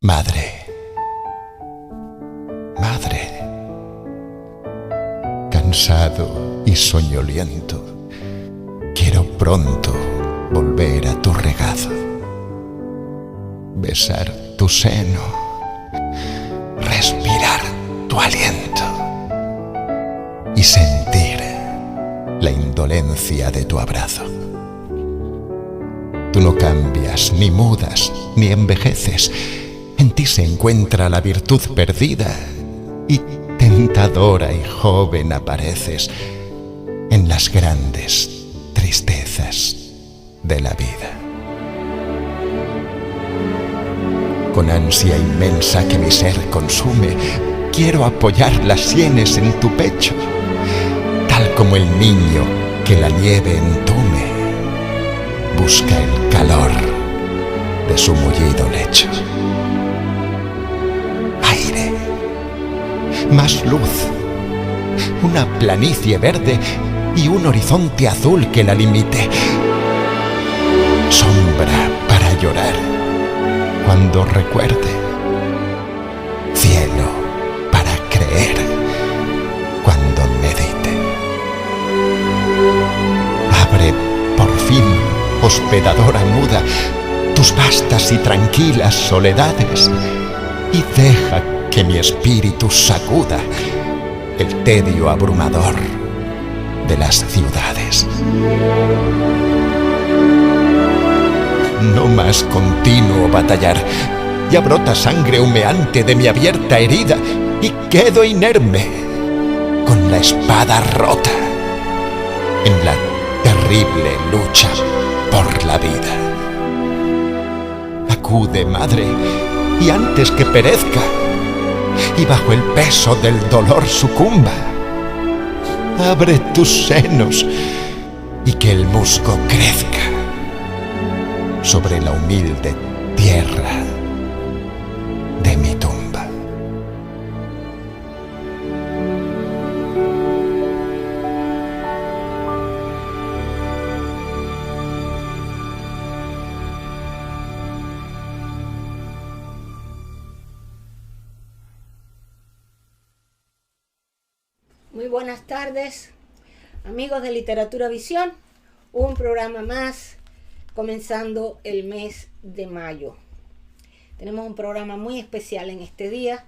Madre, madre, cansado y soñoliento, quiero pronto volver a tu regazo, besar tu seno, respirar tu aliento y sentir la indolencia de tu abrazo. Tú no cambias, ni mudas, ni envejeces. En ti se encuentra la virtud perdida y tentadora y joven apareces en las grandes tristezas de la vida. Con ansia inmensa que mi ser consume, quiero apoyar las sienes en tu pecho, tal como el niño que la nieve entume busca el calor de su mullido lecho. Aire, más luz, una planicie verde y un horizonte azul que la limite. Sombra para llorar cuando recuerde, cielo para creer cuando medite. Abre por fin, hospedadora muda, tus vastas y tranquilas soledades y deja que mi espíritu sacuda el tedio abrumador de las ciudades. No más continuo batallar, ya brota sangre humeante de mi abierta herida y quedo inerme con la espada rota en la terrible lucha por la vida. Acude, madre, y antes que perezca y bajo el peso del dolor sucumba, abre tus senos y que el musgo crezca sobre la humilde tierra de mi tumba. Muy buenas tardes, amigos de Literatura Visión, un programa más comenzando el mes de mayo. Tenemos un programa muy especial en este día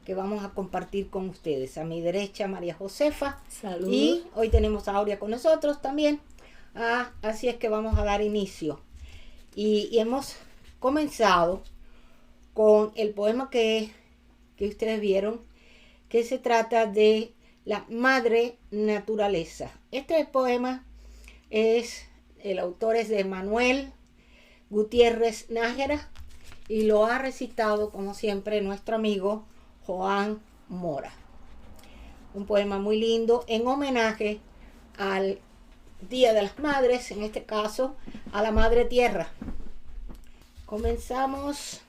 que vamos a compartir con ustedes. A mi derecha, María Josefa. Saludos. Y hoy tenemos a Aurea con nosotros también. Así es que vamos a dar inicio. Y hemos comenzado con el poema que ustedes vieron, que se trata de la madre naturaleza. Este poema el autor es de Manuel Gutiérrez Nájera y lo ha recitado, como siempre, nuestro amigo Joan Mora. Un poema muy lindo en homenaje al Día de las Madres, en este caso a la Madre Tierra. Comenzamos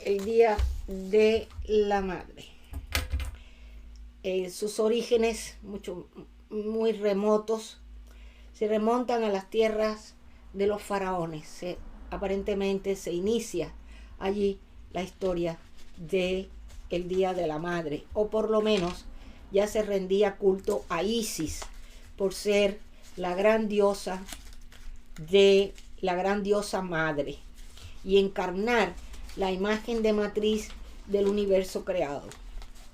el Día de la Madre. Sus orígenes muy remotos se remontan a las tierras de los faraones. Aparentemente se inicia allí la historia de el Día de la Madre, o por lo menos ya se rendía culto a Isis por ser la gran diosa madre y encarnar la imagen de matriz del universo creado.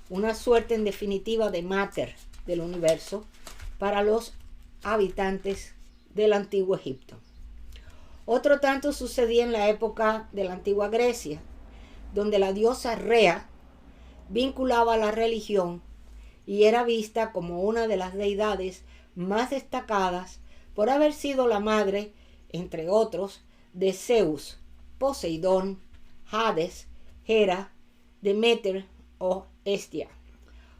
Una suerte en definitiva de mater del universo para los habitantes del antiguo Egipto. Otro tanto sucedía en la época de la antigua Grecia, donde la diosa Rea vinculaba la religión y era vista como una de las deidades más destacadas por haber sido la madre, entre otros, de Zeus, Poseidón, Hades, Hera, Demeter o Hestia.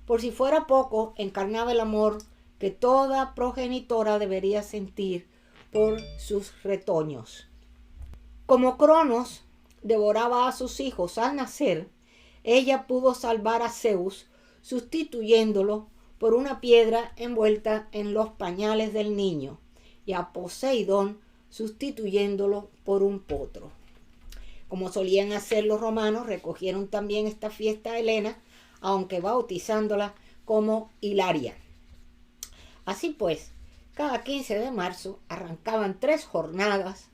Por si fuera poco, encarnaba el amor que toda progenitora debería sentir por sus retoños. Como Cronos devoraba a sus hijos al nacer, ella pudo salvar a Zeus sustituyéndolo por una piedra envuelta en los pañales del niño y a Poseidón sustituyéndolo por un potro. Como solían hacer los romanos, recogieron también esta fiesta a Helena, aunque bautizándola como Hilaria. Así pues, cada 15 de marzo arrancaban 3 jornadas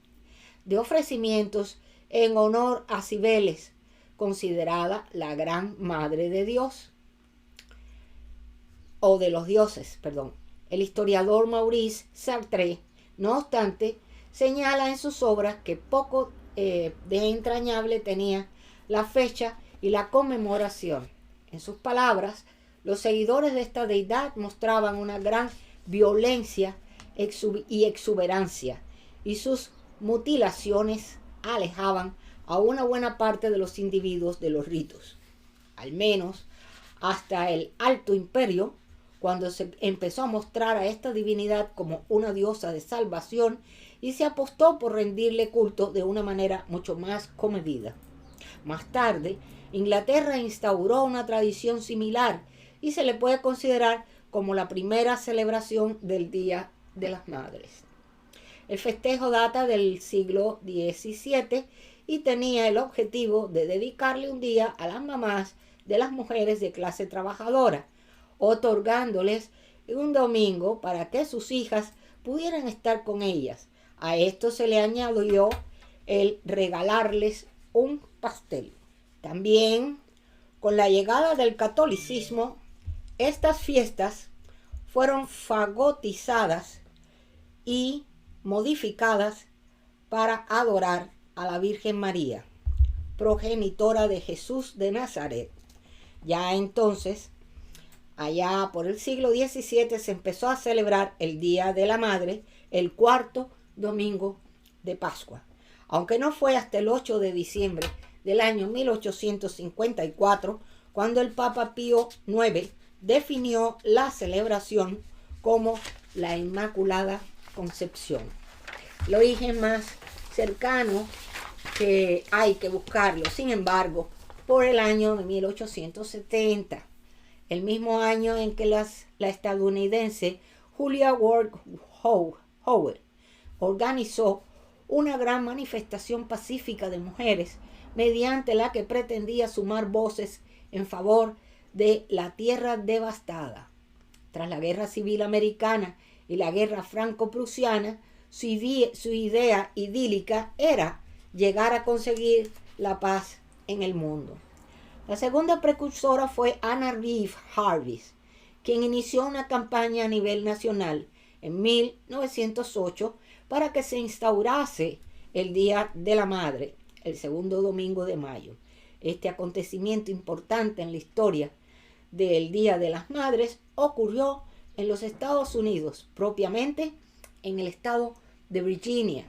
de ofrecimientos en honor a Cibeles, considerada la gran madre de Dios, o de los dioses, perdón. El historiador Maurice Sartre, no obstante, señala en sus obras que poco de entrañable tenía la fecha y la conmemoración. En sus palabras, los seguidores de esta deidad mostraban una gran violencia y exuberancia, y sus mutilaciones alejaban a una buena parte de los individuos de los ritos. Al menos hasta el Alto Imperio, cuando se empezó a mostrar a esta divinidad como una diosa de salvación y se apostó por rendirle culto de una manera mucho más comedida. Más tarde, Inglaterra instauró una tradición similar y se le puede considerar como la primera celebración del Día de las Madres. El festejo data del siglo XVII y tenía el objetivo de dedicarle un día a las mamás de las mujeres de clase trabajadora, otorgándoles un domingo para que sus hijas pudieran estar con ellas. A esto se le añadió el regalarles un pastel. También, con la llegada del catolicismo, estas fiestas fueron fagotizadas y modificadas para adorar a la Virgen María, progenitora de Jesús de Nazaret. Ya entonces, allá por el siglo XVII, se empezó a celebrar el Día de la Madre, el 4º domingo de Pascua, aunque no fue hasta el 8 de diciembre del año 1854 cuando el Papa Pío IX definió la celebración como la Inmaculada Concepción. El origen más cercano que hay que buscarlo, sin embargo, por el año de 1870, el mismo año en que la estadounidense Julia Ward Howe organizó una gran manifestación pacífica de mujeres mediante la que pretendía sumar voces en favor de la tierra devastada. Tras la Guerra Civil Americana y la Guerra Franco-Prusiana, su idea idílica era llegar a conseguir la paz en el mundo. La segunda precursora fue Anna Reeve Jarvis, quien inició una campaña a nivel nacional en 1908 para que se instaurase el Día de la Madre, el 2º domingo de mayo. Este acontecimiento importante en la historia del Día de las Madres ocurrió en los Estados Unidos, propiamente en el estado de Virginia.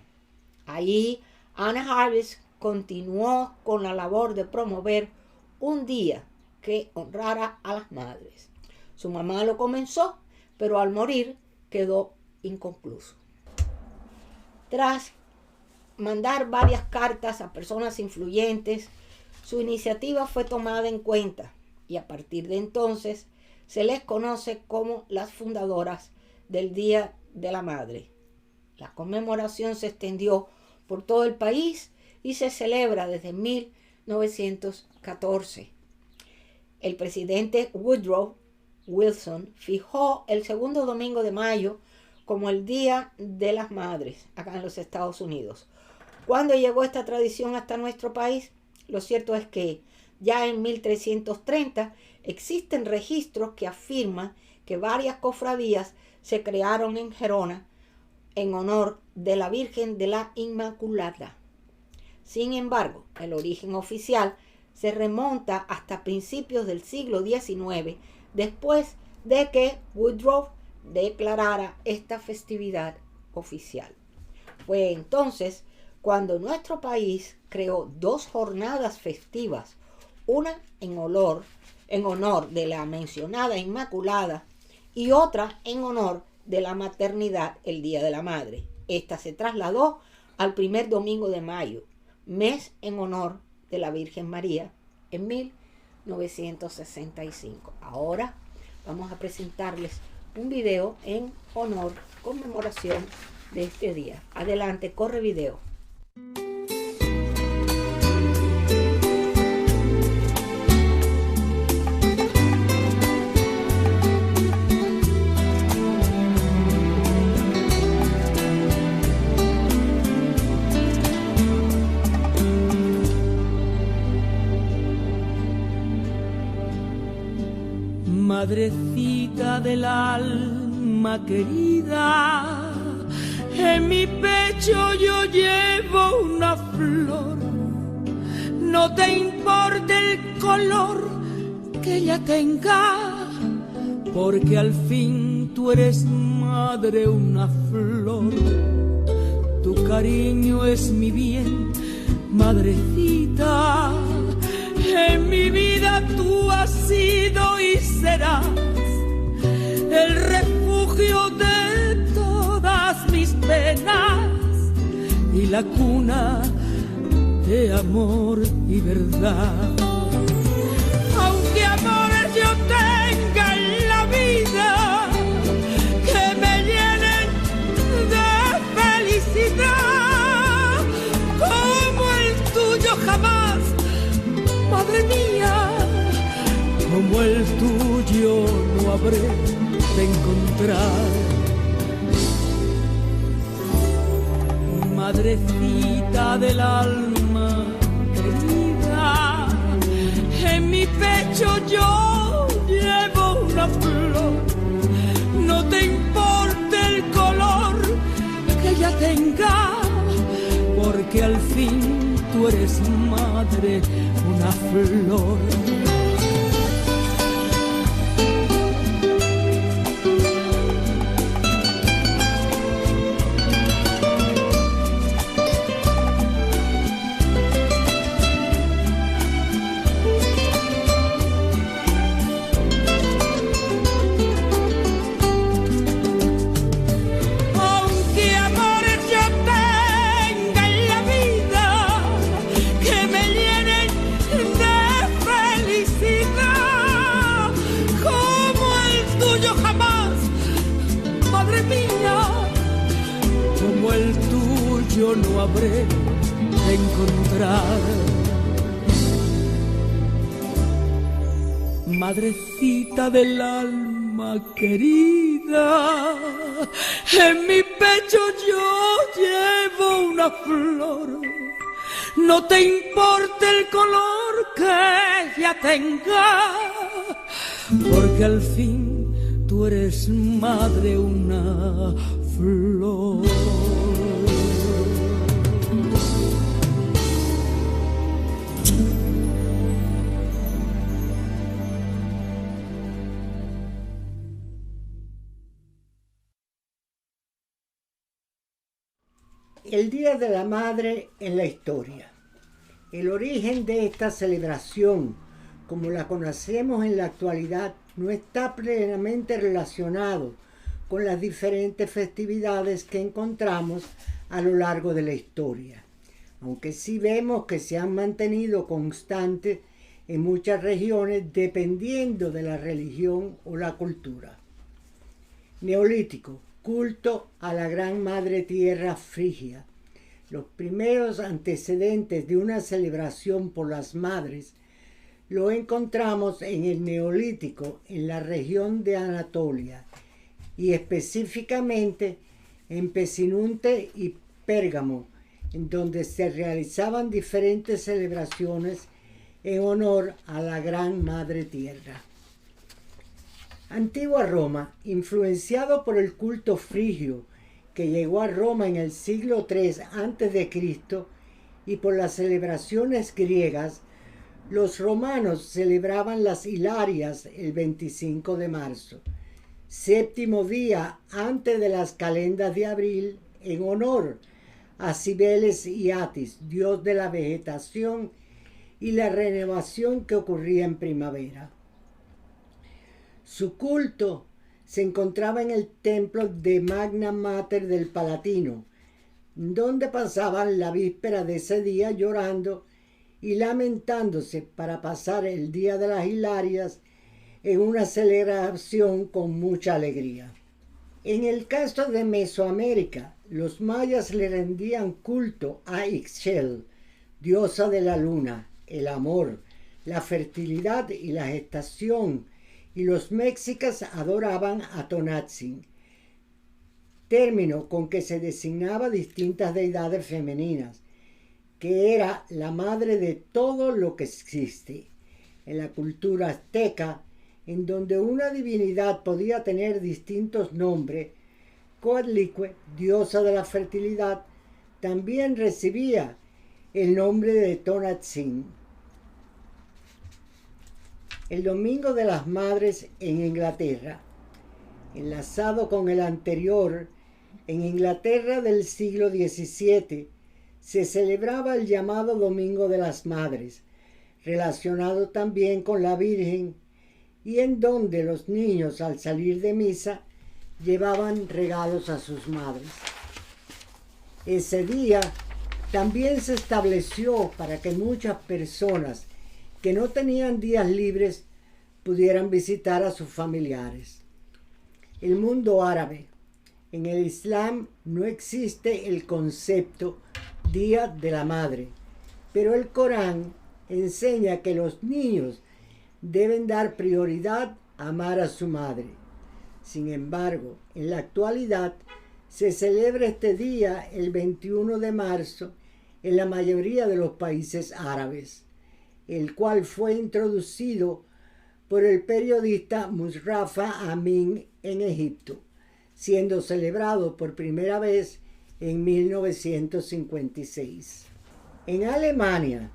Ahí Anna Jarvis continuó con la labor de promover un día que honrara a las madres. Su mamá lo comenzó, pero al morir quedó inconcluso. Tras mandar varias cartas a personas influyentes, su iniciativa fue tomada en cuenta y a partir de entonces se les conoce como las fundadoras del Día de la Madre. La conmemoración se extendió por todo el país y se celebra desde 1914. El presidente Woodrow Wilson fijó el 2º domingo de mayo como el Día de las Madres acá en los Estados Unidos. ¿Cuándo llegó esta tradición hasta nuestro país? Lo cierto es que ya en 1330 existen registros que afirman que varias cofradías se crearon en Gerona en honor de la Virgen de la Inmaculada. Sin embargo, el origen oficial se remonta hasta principios del siglo XIX, después de que Woodrow declarara esta festividad oficial. Fue entonces cuando nuestro país creó 2 jornadas festivas, una en honor de la mencionada Inmaculada y otra en honor de la maternidad, el Día de la Madre. Esta se trasladó al 1er domingo de mayo, mes en honor de la Virgen María, en 1965. Ahora vamos a presentarles un video en honor, conmemoración de este día. Adelante, corre video. del alma querida, en mi pecho yo llevo una flor. No te importa el color que ella tenga, porque al fin tú eres madre, una flor. Tu cariño es mi bien, madrecita. En mi vida tú has sido y serás el refugio de todas mis penas y la cuna de amor y verdad. Aunque amores yo tenga en la vida que me llenen de felicidad, como el tuyo jamás, madre mía, como el tuyo no habré de encontrar. Madrecita del alma querida, en mi pecho yo llevo una flor. No te importa el color que ella tenga, porque al fin tú eres madre, una flor. Yo no habré de encontrar. Madrecita del alma querida, en mi pecho yo llevo una flor. No te importa el color que ella tenga, porque al fin tú eres madre, una flor. El Día de la Madre en la historia. El origen de esta celebración, como la conocemos en la actualidad, no está plenamente relacionado con las diferentes festividades que encontramos a lo largo de la historia, aunque sí vemos que se han mantenido constantes en muchas regiones dependiendo de la religión o la cultura. Neolítico. Culto a la Gran Madre Tierra Frigia. Los primeros antecedentes de una celebración por las madres lo encontramos en el Neolítico en la región de Anatolia y específicamente en Pesinunte y Pérgamo, en donde se realizaban diferentes celebraciones en honor a la Gran Madre Tierra. Antigua Roma, influenciado por el culto frigio que llegó a Roma en el siglo III a.C. y por las celebraciones griegas, los romanos celebraban las Hilarias el 25 de marzo, séptimo día antes de las calendas de abril, en honor a Cibeles y Atis, dios de la vegetación y la renovación que ocurría en primavera. Su culto se encontraba en el templo de Magna Mater del Palatino, donde pasaban la víspera de ese día llorando y lamentándose para pasar el día de las Hilarias en una celebración con mucha alegría. En el caso de Mesoamérica, los mayas le rendían culto a Ixchel, diosa de la luna, el amor, la fertilidad y la gestación, y los mexicas adoraban a Tonatzin, término con que se designaba distintas deidades femeninas, que era la madre de todo lo que existe. En la cultura azteca, en donde una divinidad podía tener distintos nombres, Coatlicue, diosa de la fertilidad, también recibía el nombre de Tonantzin. El Domingo de las Madres en Inglaterra. Enlazado con el anterior, en Inglaterra del siglo XVII se celebraba el llamado Domingo de las Madres, relacionado también con la Virgen, y en donde los niños al salir de misa llevaban regalos a sus madres. Ese día también se estableció para que muchas personas que no tenían días libres pudieran visitar a sus familiares. El mundo árabe. En el Islam no existe el concepto Día de la Madre, pero el Corán enseña que los niños deben dar prioridad a amar a su madre. Sin embargo, en la actualidad se celebra este día el 21 de marzo en la mayoría de los países árabes, el cual fue introducido por el periodista Mustafa Amin en Egipto, siendo celebrado por primera vez en 1956. En Alemania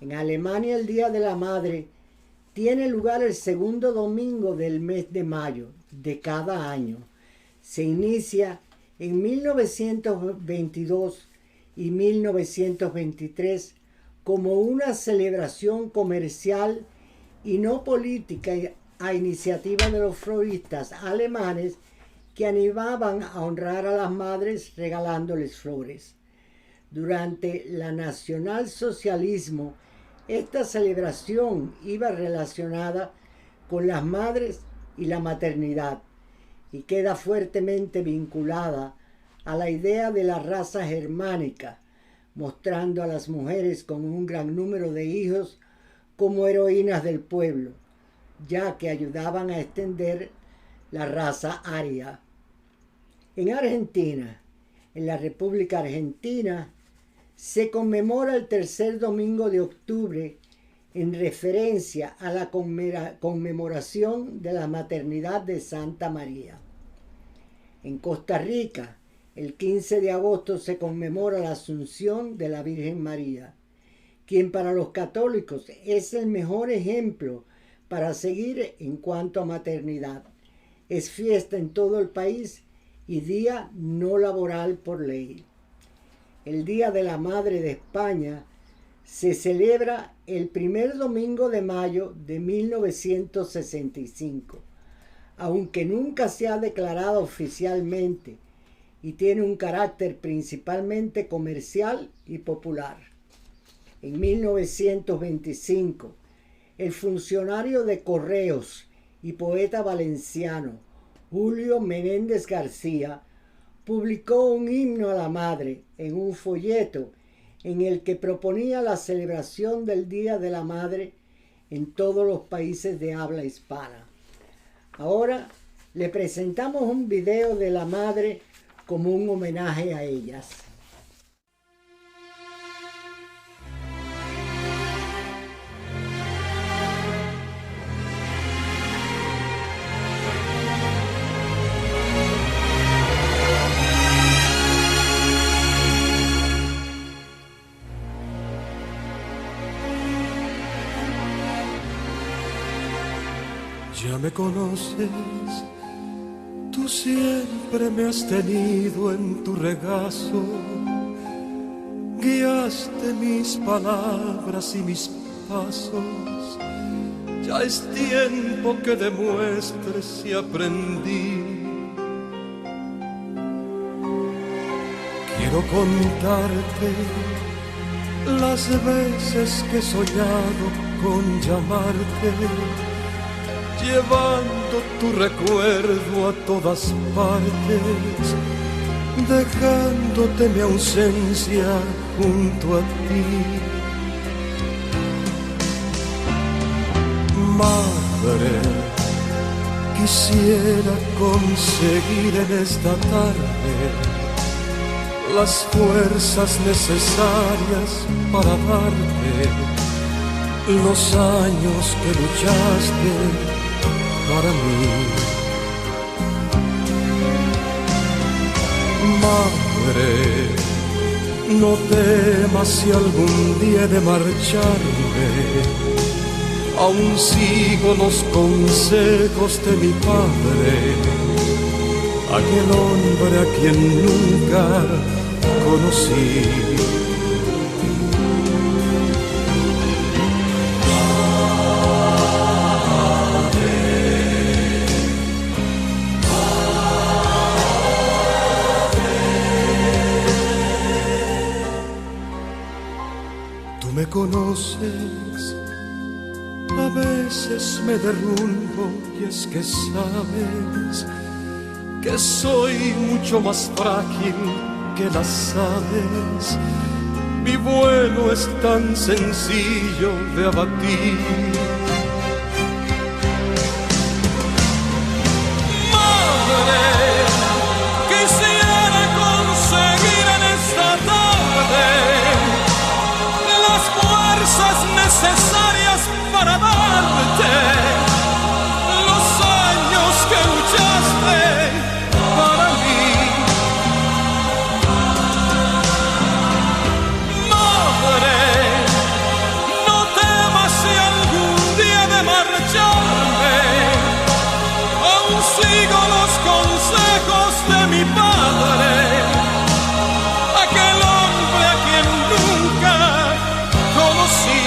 el Día de la Madre tiene lugar el segundo domingo del mes de mayo de cada año. Se inicia en 1922 y 1923 como una celebración comercial y no política a iniciativa de los floristas alemanes que animaban a honrar a las madres regalándoles flores. Durante la nacionalsocialismo, esta celebración iba relacionada con las madres y la maternidad y queda fuertemente vinculada a la idea de la raza germánica, mostrando a las mujeres con un gran número de hijos como heroínas del pueblo, ya que ayudaban a extender la raza aria. En Argentina, en la República Argentina, se conmemora el tercer domingo de octubre en referencia a la conmemoración de la maternidad de Santa María. En Costa Rica, el 15 de agosto se conmemora la Asunción de la Virgen María, quien para los católicos es el mejor ejemplo para seguir en cuanto a maternidad. Es fiesta en todo el país y día no laboral por ley. El Día de la Madre de España se celebra el primer domingo de mayo de 1965, aunque nunca se ha declarado oficialmente y tiene un carácter principalmente comercial y popular. En 1925, el funcionario de Correos y poeta valenciano Julio Menéndez García publicó un himno a la madre en un folleto en el que proponía la celebración del Día de la Madre en todos los países de habla hispana. Ahora le presentamos un video de la madre como un homenaje a ellas. Ya me conoces, tú siempre me has tenido en tu regazo, guiaste mis palabras y mis pasos, ya es tiempo que demuestres si aprendí. Quiero contarte las veces que he soñado con llamarte, llevando tu recuerdo a todas partes, dejándote mi ausencia junto a ti. Madre, quisiera conseguir en esta tarde las fuerzas necesarias para darte los años que luchaste para mí. Madre, no temas si algún día he de marcharme, aún sigo los consejos de mi padre, aquel hombre a quien nunca conocí. Me conoces, a veces me derrumbo y es que sabes que soy mucho más frágil que las aves. Mi vuelo es tan sencillo de abatir. Madre, quisiera conseguir en esta tarde fuerzas necesarias para darte los años que luchaste para mí. Madre, no temas si algún día de marcharme, aún sigo los consejos de mi padre, aquel hombre a quien nunca conocí.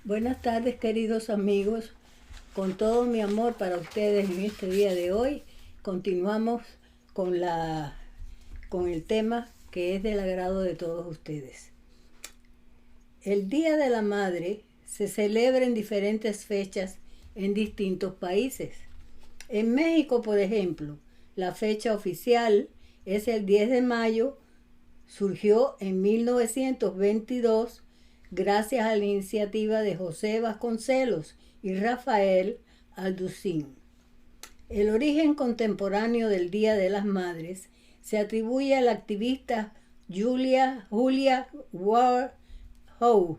Buenas tardes, queridos amigos. Con todo mi amor para ustedes en este día de hoy, continuamos con el tema que es del agrado de todos ustedes. El Día de la Madre se celebra en diferentes fechas en distintos países. En México, por ejemplo, la fecha oficial es el 10 de mayo. Surgió en 1922 gracias a la iniciativa de José Vasconcelos y Rafael Alducín. El origen contemporáneo del Día de las Madres se atribuye a la activista Julia Ward Howe,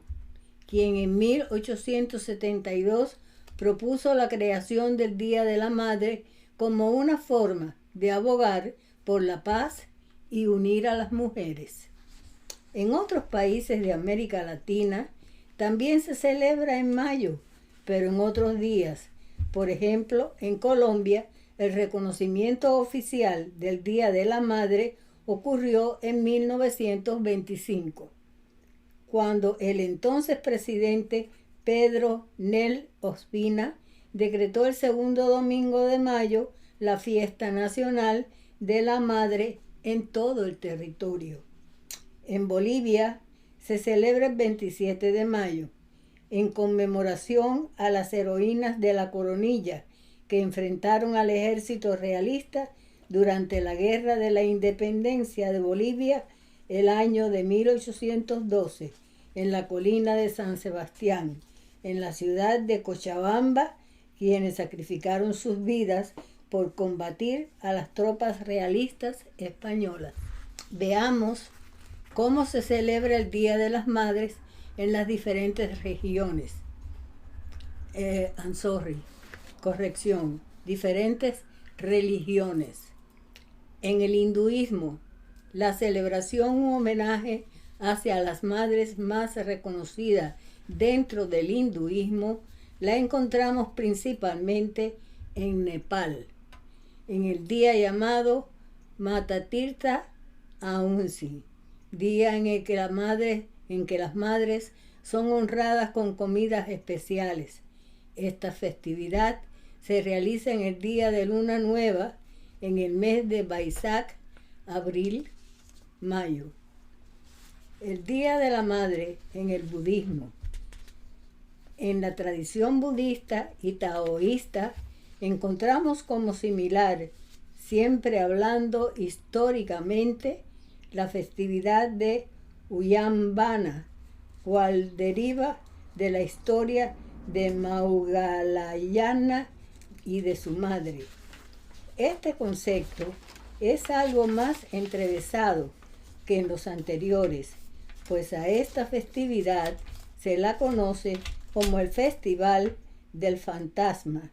quien en 1872 propuso la creación del Día de la Madre como una forma de abogar por la paz y unir a las mujeres. En otros países de América Latina también se celebra en mayo, pero en otros días. Por ejemplo, en Colombia, el reconocimiento oficial del Día de la Madre ocurrió en 1925, cuando el entonces presidente Pedro Nel Ospina decretó el segundo domingo de mayo la fiesta nacional de la madre en todo el territorio. En Bolivia se celebra el 27 de mayo, en conmemoración a las heroínas de la Coronilla que enfrentaron al ejército realista durante la Guerra de la Independencia de Bolivia el año de 1812, en la colina de San Sebastián, en la ciudad de Cochabamba, quienes sacrificaron sus vidas por combatir a las tropas realistas españolas. Veamos cómo se celebra el Día de las Madres en las diferentes regiones. Diferentes religiones. En el hinduismo, la celebración u homenaje hacia las madres más reconocidas dentro del hinduismo la encontramos principalmente en Nepal, en el día llamado Matatirtha Aunsi, día en el que las madres son honradas con comidas especiales. Esta festividad se realiza en el día de luna nueva, en el mes de Baisak, abril, mayo. El Día de la Madre en el budismo. En la tradición budista y taoísta encontramos como similar, siempre hablando históricamente, la festividad de Uyambana, cual deriva de la historia de Maugalayana y de su madre. Este concepto es algo más entrevesado que en los anteriores, pues a esta festividad se la conoce como el Festival del Fantasma,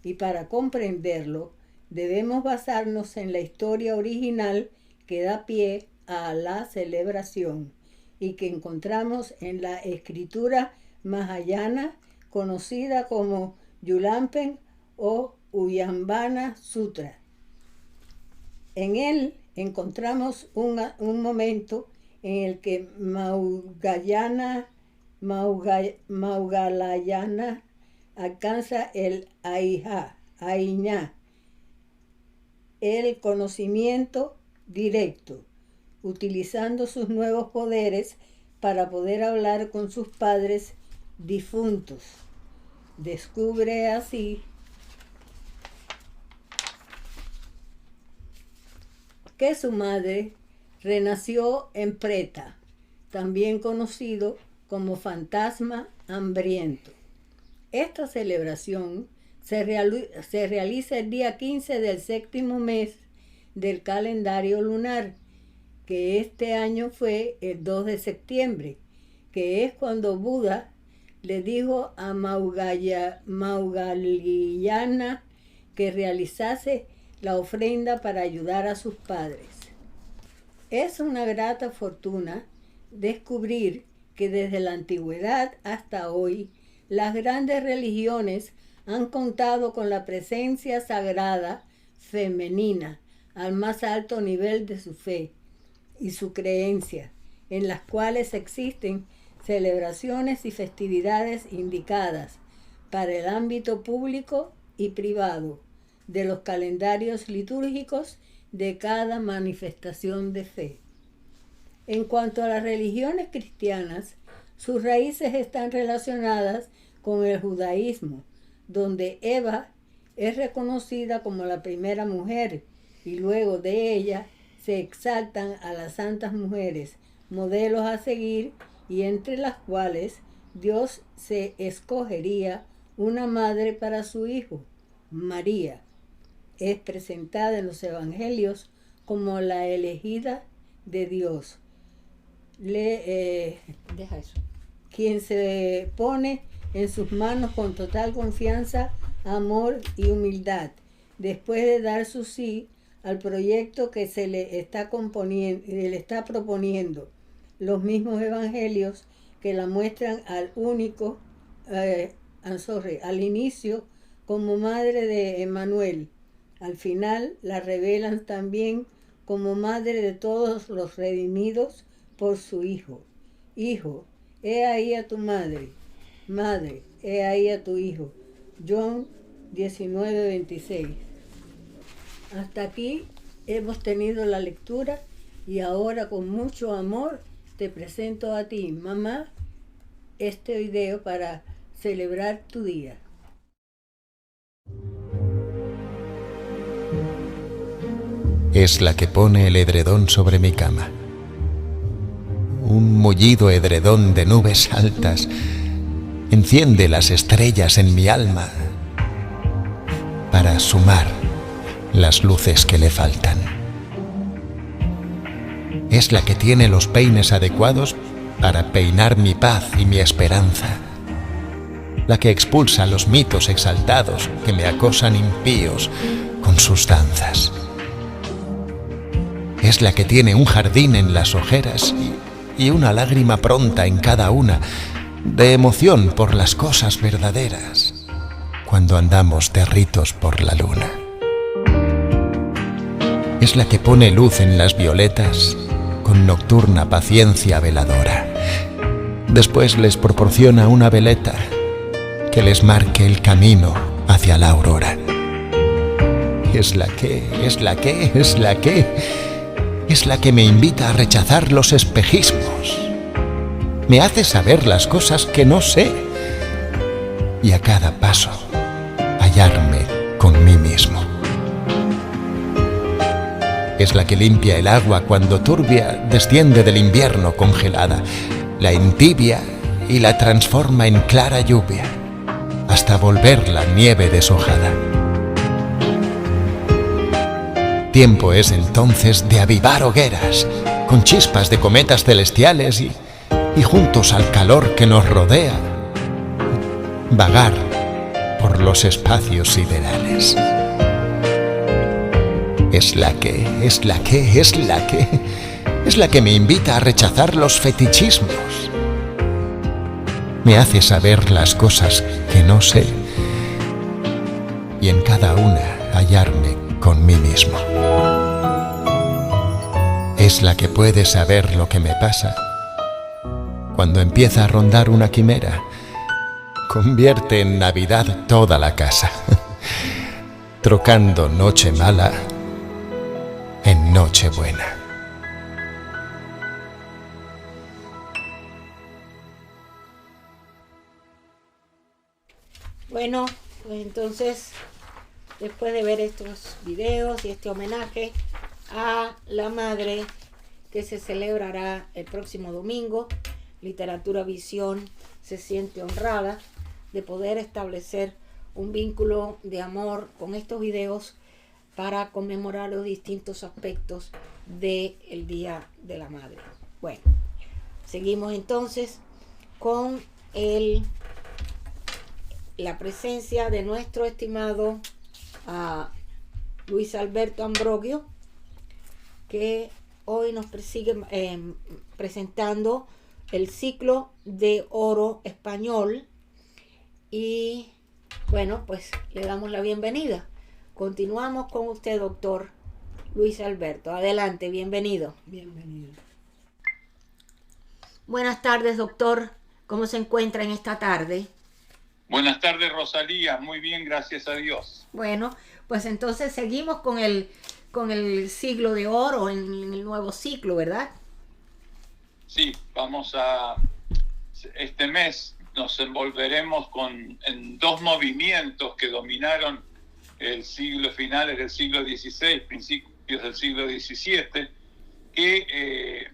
y para comprenderlo debemos basarnos en la historia original que da pie a la celebración y que encontramos en la escritura mahayana conocida como Yulampen o Uyambana Sutra. En él encontramos un momento en el que Maugalayana alcanza el Aiñá, el conocimiento directo, utilizando sus nuevos poderes para poder hablar con sus padres difuntos. Descubre así que su madre renació en Preta, también conocido como fantasma hambriento. Esta celebración se realiza el día 15 del séptimo mes del calendario lunar, que este año fue el 2 de septiembre, que es cuando Buda le dijo a Maugalayana que realizase la ofrenda para ayudar a sus padres. Es una grata fortuna descubrir que desde la antigüedad hasta hoy las grandes religiones han contado con la presencia sagrada femenina al más alto nivel de su fe y su creencia, en las cuales existen celebraciones y festividades indicadas para el ámbito público y privado de los calendarios litúrgicos de cada manifestación de fe. En cuanto a las religiones cristianas, sus raíces están relacionadas con el judaísmo, donde Eva es reconocida como la primera mujer y luego de ella se exaltan a las santas mujeres, modelos a seguir y entre las cuales Dios se escogería una madre para su hijo, María. Es presentada en los evangelios como la elegida de Dios, Deja eso. quien se pone en sus manos con total confianza, amor y humildad, después de dar su sí al proyecto que se le está proponiendo. Los mismos evangelios que la muestran al inicio como madre de Emmanuel, al final la revelan también como madre de todos los redimidos por su Hijo. Hijo, he ahí a tu madre. Madre, he ahí a tu hijo. John 19:26. Hasta aquí hemos tenido la lectura y ahora con mucho amor te presento a ti, mamá, este video para celebrar tu día. Es la que pone el edredón sobre mi cama. Un mullido edredón de nubes altas enciende las estrellas en mi alma para sumar las luces que le faltan. Es la que tiene los peines adecuados para peinar mi paz y mi esperanza. La que expulsa los mitos exaltados que me acosan impíos con sus danzas. Es la que tiene un jardín en las ojeras y una lágrima pronta en cada una, de emoción por las cosas verdaderas, cuando andamos de ritos por la luna. Es la que pone luz en las violetas con nocturna paciencia veladora. Después les proporciona una veleta que les marque el camino hacia la aurora. Es la que me invita a rechazar los espejismos. Me hace saber las cosas que no sé y a cada paso hallarme con mí mismo. Es la que limpia el agua cuando turbia desciende del invierno congelada, la entibia y la transforma en clara lluvia, hasta volverla nieve deshojada. Tiempo es entonces de avivar hogueras, con chispas de cometas celestiales y juntos al calor que nos rodea, vagar por los espacios siderales. Es la que me invita a rechazar los fetichismos. Me hace saber las cosas que no sé y en cada una hallarme con mí mismo. Es la que puede saber lo que me pasa. Cuando empieza a rondar una quimera, convierte en Navidad toda la casa, trocando noche mala en noche buena. Bueno, pues entonces, después de ver estos videos y este homenaje a la madre que se celebrará el próximo domingo, Literatura Visión se siente honrada de poder establecer un vínculo de amor con estos videos para conmemorar los distintos aspectos del Día de la Madre. Bueno, seguimos entonces con la presencia de nuestro estimado Luis Alberto Ambrogio, que hoy nos sigue presentando el ciclo de oro español. Y bueno, pues le damos la bienvenida. Continuamos con usted, doctor Luis Alberto. Adelante, bienvenido. Bienvenido. Buenas tardes, doctor. ¿Cómo se encuentra en esta tarde? Buenas tardes, Rosalía. Muy bien, gracias a Dios. Bueno, pues entonces seguimos con el siglo de oro en el nuevo ciclo, ¿verdad? Sí, este mes nos envolveremos en dos movimientos que dominaron finales del siglo XVI, principios del siglo XVII, que,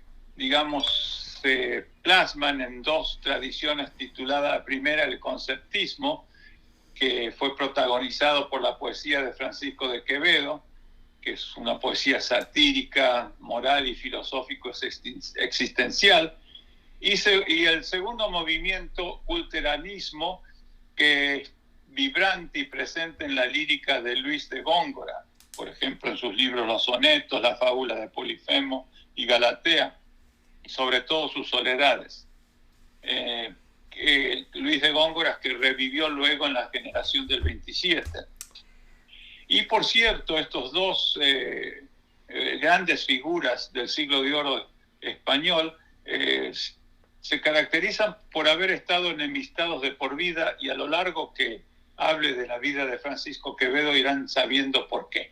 se plasman en dos tradiciones tituladas, la primera, el conceptismo, que fue protagonizado por la poesía de Francisco de Quevedo, que es una poesía satírica, moral y filosófico existencial, y el segundo movimiento, culteranismo, que es vibrante y presente en la lírica de Luis de Góngora, por ejemplo en sus libros Los Sonetos, La Fábula de Polifemo y Galatea, y sobre todo sus soledades. Luis de Góngora, que revivió luego en la generación del 27. Y por cierto, estos dos grandes figuras del siglo de oro español se caracterizan por haber estado enemistados de por vida, y a lo largo que hable de la vida de Francisco Quevedo irán sabiendo por qué.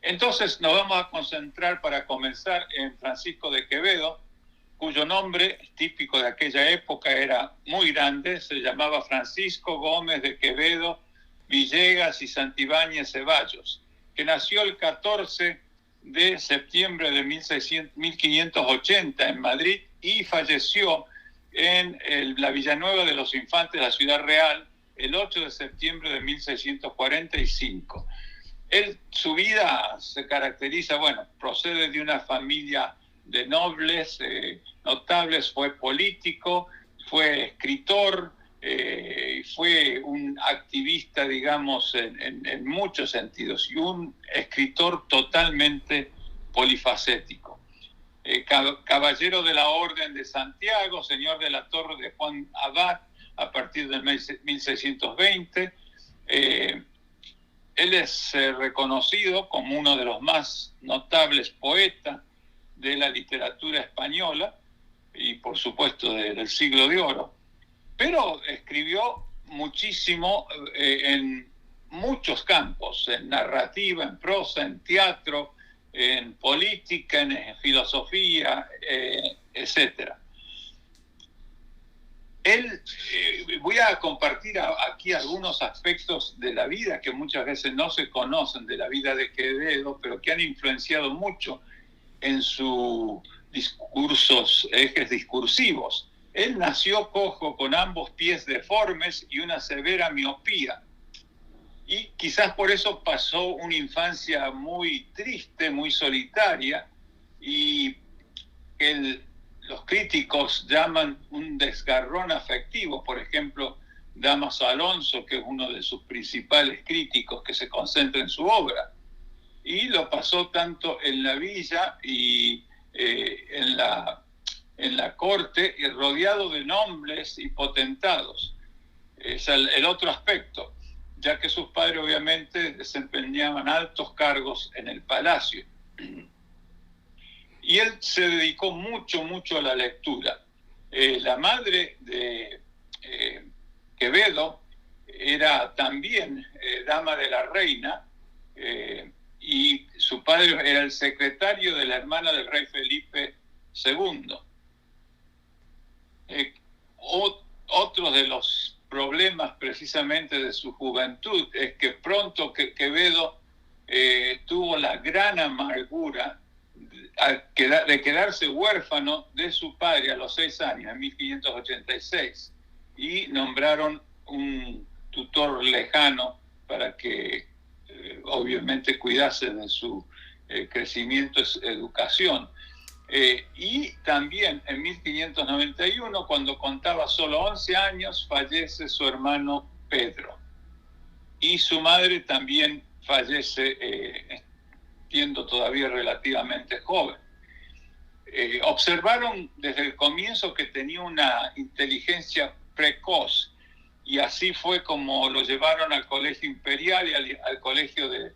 Entonces nos vamos a concentrar para comenzar en Francisco de Quevedo, cuyo nombre típico de aquella época era muy grande. Se llamaba Francisco Gómez de Quevedo, Villegas y Santibáñez Ceballos, que nació el 14 de septiembre de 1580 en Madrid y falleció en la Villanueva de los Infantes, la Ciudad Real, el 8 de septiembre de 1645. Su vida se caracteriza, procede de una familia de nobles, notables, fue político, fue escritor, fue un activista, en muchos sentidos, y un escritor totalmente polifacético. Caballero de la Orden de Santiago, señor de la Torre de Juan Abad a partir del 1620. Él es reconocido como uno de los más notables poetas de la literatura española, y por supuesto del siglo de oro, pero escribió muchísimo en muchos campos, en narrativa, en prosa, en teatro, en política, en filosofía, etc. Voy a compartir aquí algunos aspectos de la vida que muchas veces no se conocen de la vida de Quevedo, pero que han influenciado mucho en sus ejes discursivos. Él nació cojo, con ambos pies deformes y una severa miopía. Y quizás por eso pasó una infancia muy triste, muy solitaria, y los críticos llaman un desgarrón afectivo. Por ejemplo, Dámaso Alonso, que es uno de sus principales críticos que se concentra en su obra, y lo pasó tanto en la villa y en la corte, y rodeado de nobles y potentados. Es el otro aspecto, ya que sus padres obviamente desempeñaban altos cargos en el palacio. Y él se dedicó mucho a la lectura. La madre de Quevedo era también dama de la reina, y su padre era el secretario de la hermana del rey Felipe II. Otro de los problemas precisamente de su juventud es que pronto Quevedo tuvo la gran amargura de quedarse huérfano de su padre a los 6 años, en 1586, y nombraron un tutor lejano para que obviamente cuidase de su crecimiento y educación. Y también en 1591, cuando contaba solo 11 años, fallece su hermano Pedro. Y su madre también fallece siendo todavía relativamente joven. Observaron desde el comienzo que tenía una inteligencia precoz, y así fue como lo llevaron al colegio imperial y al colegio de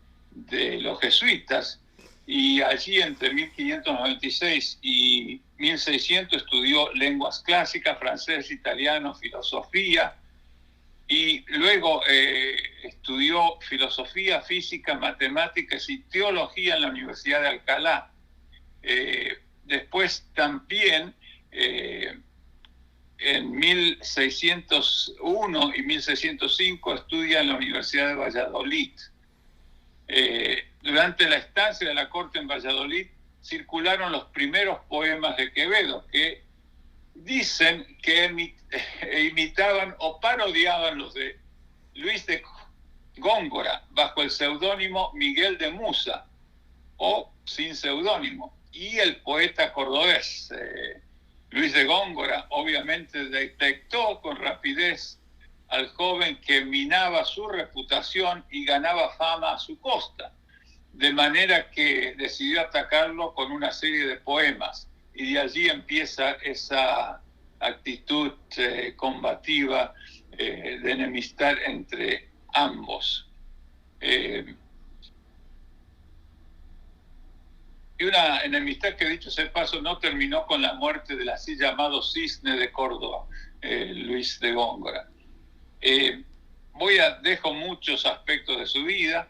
los jesuitas, y allí entre 1596 y 1600 estudió lenguas clásicas, francés, italiano, filosofía, y luego estudió filosofía, física, matemáticas y teología en la Universidad de Alcalá. Después también en 1601 y 1605 estudia en la Universidad de Valladolid. Durante la estancia de la corte en Valladolid circularon los primeros poemas de Quevedo, que dicen que imitaban o parodiaban los de Luis de Góngora, bajo el seudónimo Miguel de Musa, o sin seudónimo. Y el poeta cordobés Luis de Góngora obviamente detectó con rapidez al joven que minaba su reputación y ganaba fama a su costa, de manera que decidió atacarlo con una serie de poemas, y de allí empieza esa actitud combativa de enemistad entre ambos. Y una enemistad que, dicho sea de paso, no terminó con la muerte del así llamado Cisne de Córdoba, Luis de Góngora. Dejo muchos aspectos de su vida.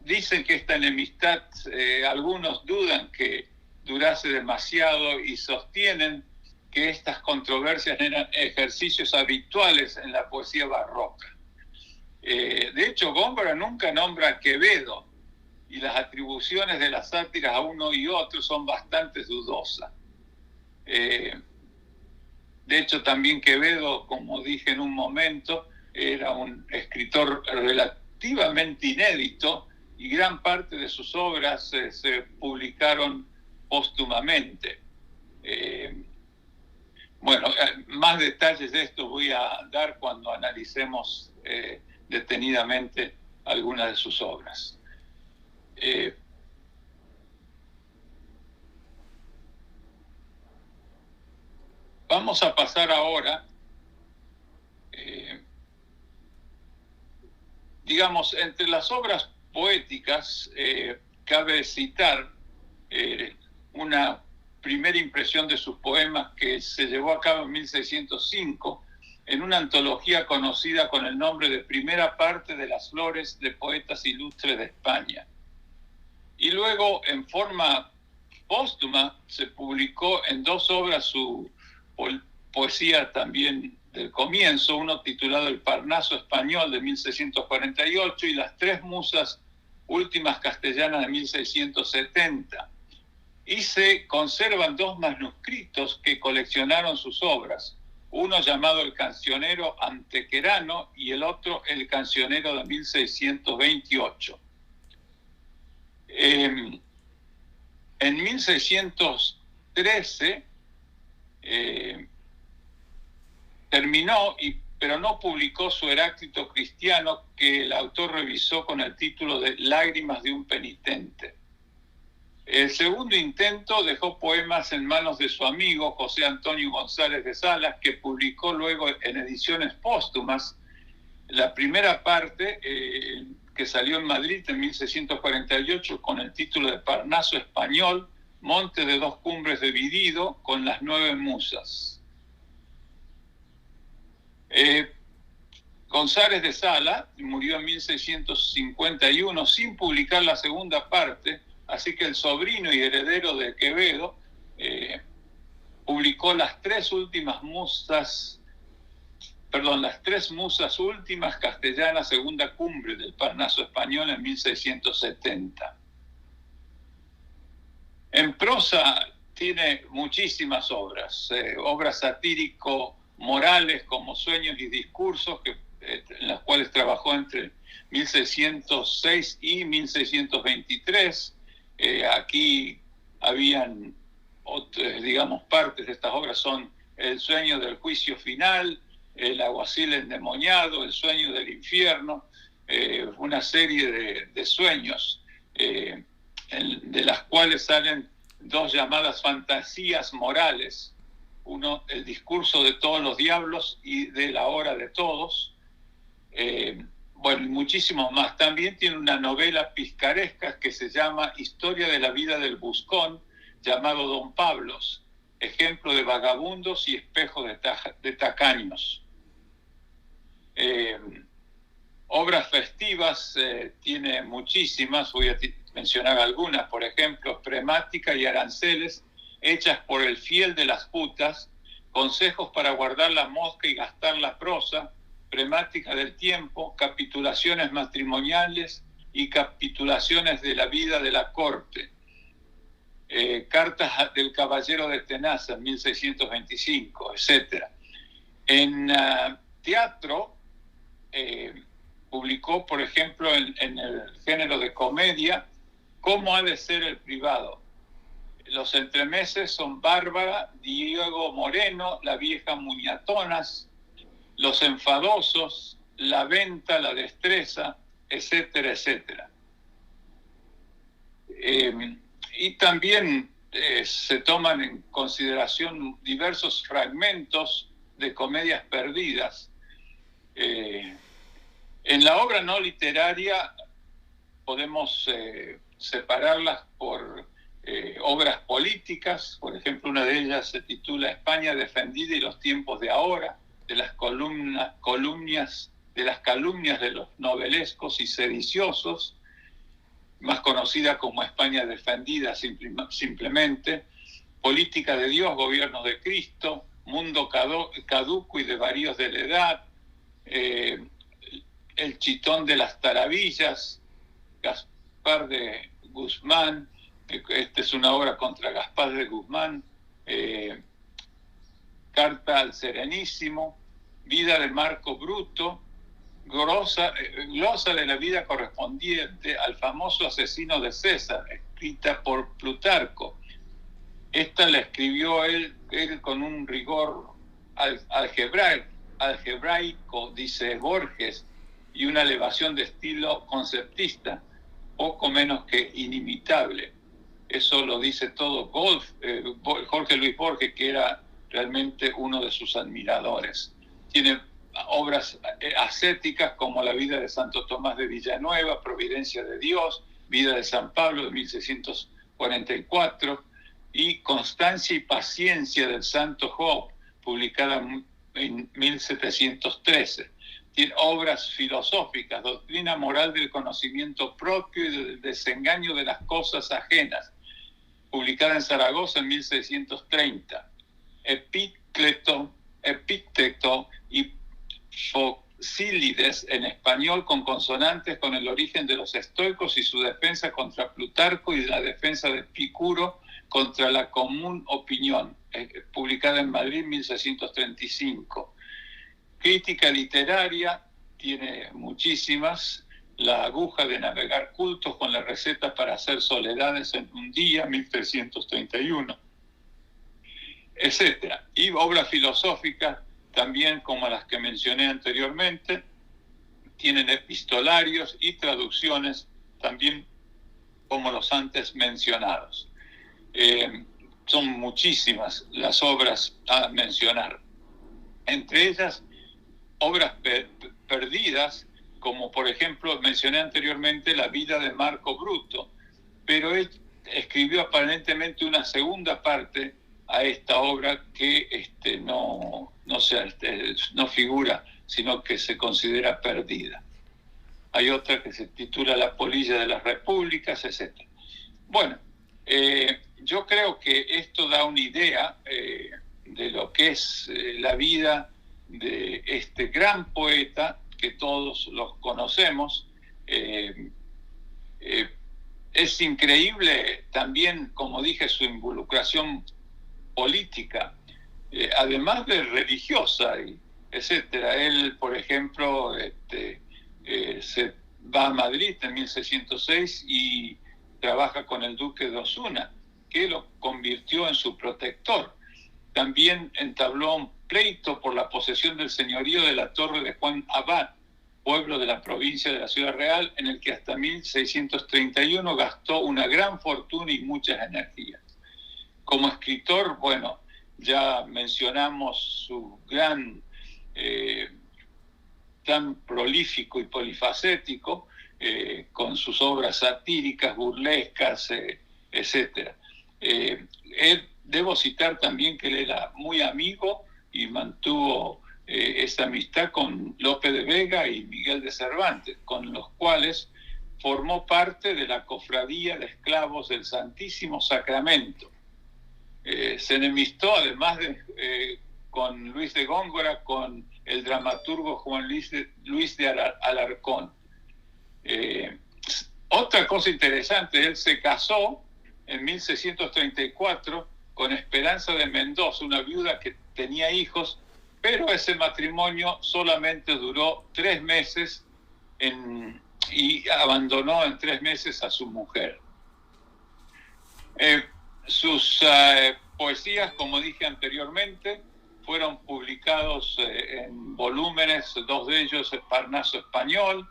Dicen que esta enemistad, algunos dudan que durase demasiado, y sostienen que estas controversias eran ejercicios habituales en la poesía barroca. De hecho, Góngora nunca nombra a Quevedo, y las atribuciones de las sátiras a uno y otro son bastante dudosas. De hecho, también Quevedo, como dije en un momento, era un escritor relativamente inédito, y gran parte de sus obras se publicaron póstumamente. Más detalles de esto voy a dar cuando analicemos detenidamente algunas de sus obras. Vamos a pasar ahora, entre las obras poéticas, cabe citar una primera impresión de sus poemas, que se llevó a cabo en 1605 en una antología conocida con el nombre de Primera Parte de las Flores de Poetas Ilustres de España. Y luego, en forma póstuma, se publicó en 2 obras su poesía también del comienzo, uno titulado El Parnaso Español de 1648 y Las 3 Musas Últimas Castellanas de 1670. Y se conservan 2 manuscritos que coleccionaron sus obras, uno llamado El Cancionero Antequerano y el otro El Cancionero de 1628. En 1613 terminó, pero no publicó su Heráclito cristiano, que el autor revisó con el título de Lágrimas de un penitente. El segundo intento dejó poemas en manos de su amigo José Antonio González de Salas, que publicó luego en ediciones póstumas la primera parte, que salió en Madrid en 1648 con el título de Parnaso Español, Monte de 2 cumbres dividido, con las 9 musas. González de Sala murió en 1651 sin publicar la segunda parte, así que el sobrino y heredero de Quevedo publicó las 3 musas últimas castellanas, segunda cumbre del Parnaso Español en 1670. En prosa tiene muchísimas obras, obras satírico-morales como Sueños y Discursos, en las cuales trabajó entre 1606 y 1623. Aquí habían, partes de estas obras son El Sueño del Juicio Final, El Alguacil Endemoniado, El Sueño del Infierno, una serie de sueños, de las cuales salen 2 llamadas fantasías morales, uno, El Discurso de todos los diablos y de la hora de todos, y muchísimos más. También tiene una novela picaresca que se llama Historia de la vida del buscón, llamado Don Pablos, ejemplo de vagabundos y espejo de tacaños. Obras festivas tiene muchísimas, voy a mencionar algunas, por ejemplo, Premática y Aranceles, hechas por el fiel de las putas, Consejos para guardar la mosca y gastar la prosa, Premática del tiempo, Capitulaciones matrimoniales y Capitulaciones de la vida de la corte, Cartas del Caballero de Tenaza, 1625, etc. En teatro, publicó, por ejemplo, en el género de comedia, ¿Cómo ha de ser el privado? Los entremeses son Bárbara, Diego Moreno, La vieja Muñatonas, Los enfadosos, La venta, La destreza, etcétera, etcétera. Y también se toman en consideración diversos fragmentos de comedias perdidas. En la obra no literaria podemos separarlas por obras políticas. Por ejemplo, una de ellas se titula España defendida y los tiempos de ahora, de las calumnias de los novelescos y sediciosos, más conocida como España defendida simplemente, Política de Dios, Gobiernos de Cristo, Mundo caduco y desvaríos de la edad, El chitón de las taravillas, Gaspar de Guzmán, esta es una obra contra Gaspar de Guzmán, Carta al Serenísimo, Vida de Marco Bruto, glosa de la vida correspondiente al famoso asesino de César, escrita por Plutarco. Esta la escribió él con un rigor algebraico, dice Borges, y una elevación de estilo conceptista, poco menos que inimitable. Eso lo dice todo Jorge Luis Borges, que era realmente uno de sus admiradores. Tiene obras ascéticas como La vida de Santo Tomás de Villanueva, Providencia de Dios, Vida de San Pablo de 1644, y Constancia y Paciencia del Santo Job, publicada en 1713. Tiene obras filosóficas, Doctrina moral del conocimiento propio y del desengaño de las cosas ajenas, publicada en Zaragoza en 1630. Epícteto y Focílides en español con consonantes con el origen de los estoicos y su defensa contra Plutarco y la defensa de Epicuro contra la común opinión, publicada en Madrid en 1635. Crítica literaria, tiene muchísimas. La aguja de navegar cultos con la receta para hacer soledades en un día, 1331, etc. Y obras filosóficas, también como las que mencioné anteriormente, tienen epistolarios y traducciones, también como los antes mencionados. Son muchísimas las obras a mencionar. Entre ellas, obras perdidas, como por ejemplo mencioné anteriormente La vida de Marco Bruto, pero él escribió aparentemente una segunda parte a esta obra que no figura, sino que se considera perdida. Hay otra que se titula La polilla de las repúblicas, etc. Bueno, yo creo que esto da una idea de lo que es la vida de este gran poeta, que todos los conocemos. Es increíble también, como dije, su involucración política, además de religiosa, etcétera. Él, por ejemplo, se va a Madrid en 1606 y trabaja con el duque de Osuna, que lo convirtió en su protector. También entabló un pleito por la posesión del señorío de la Torre de Juan Abad, pueblo de la provincia de la Ciudad Real, en el que hasta 1631 gastó una gran fortuna y muchas energías. Como escritor, bueno, ya mencionamos su tan prolífico y polifacético, con sus obras satíricas, burlescas, etc. Debo citar también que él era muy amigo y mantuvo esta amistad con Lope de Vega y Miguel de Cervantes, con los cuales formó parte de la Cofradía de Esclavos del Santísimo Sacramento. Se enemistó además con Luis de Góngora, con el dramaturgo Juan Luis de Alarcón. Otra cosa interesante, él se casó en 1634 con Esperanza de Mendoza, una viuda que tenía hijos, pero ese matrimonio solamente duró 3 meses y abandonó en 3 meses a su mujer. Sus poesías, como dije anteriormente, fueron publicados en volúmenes, 2 de ellos, El Parnaso Español,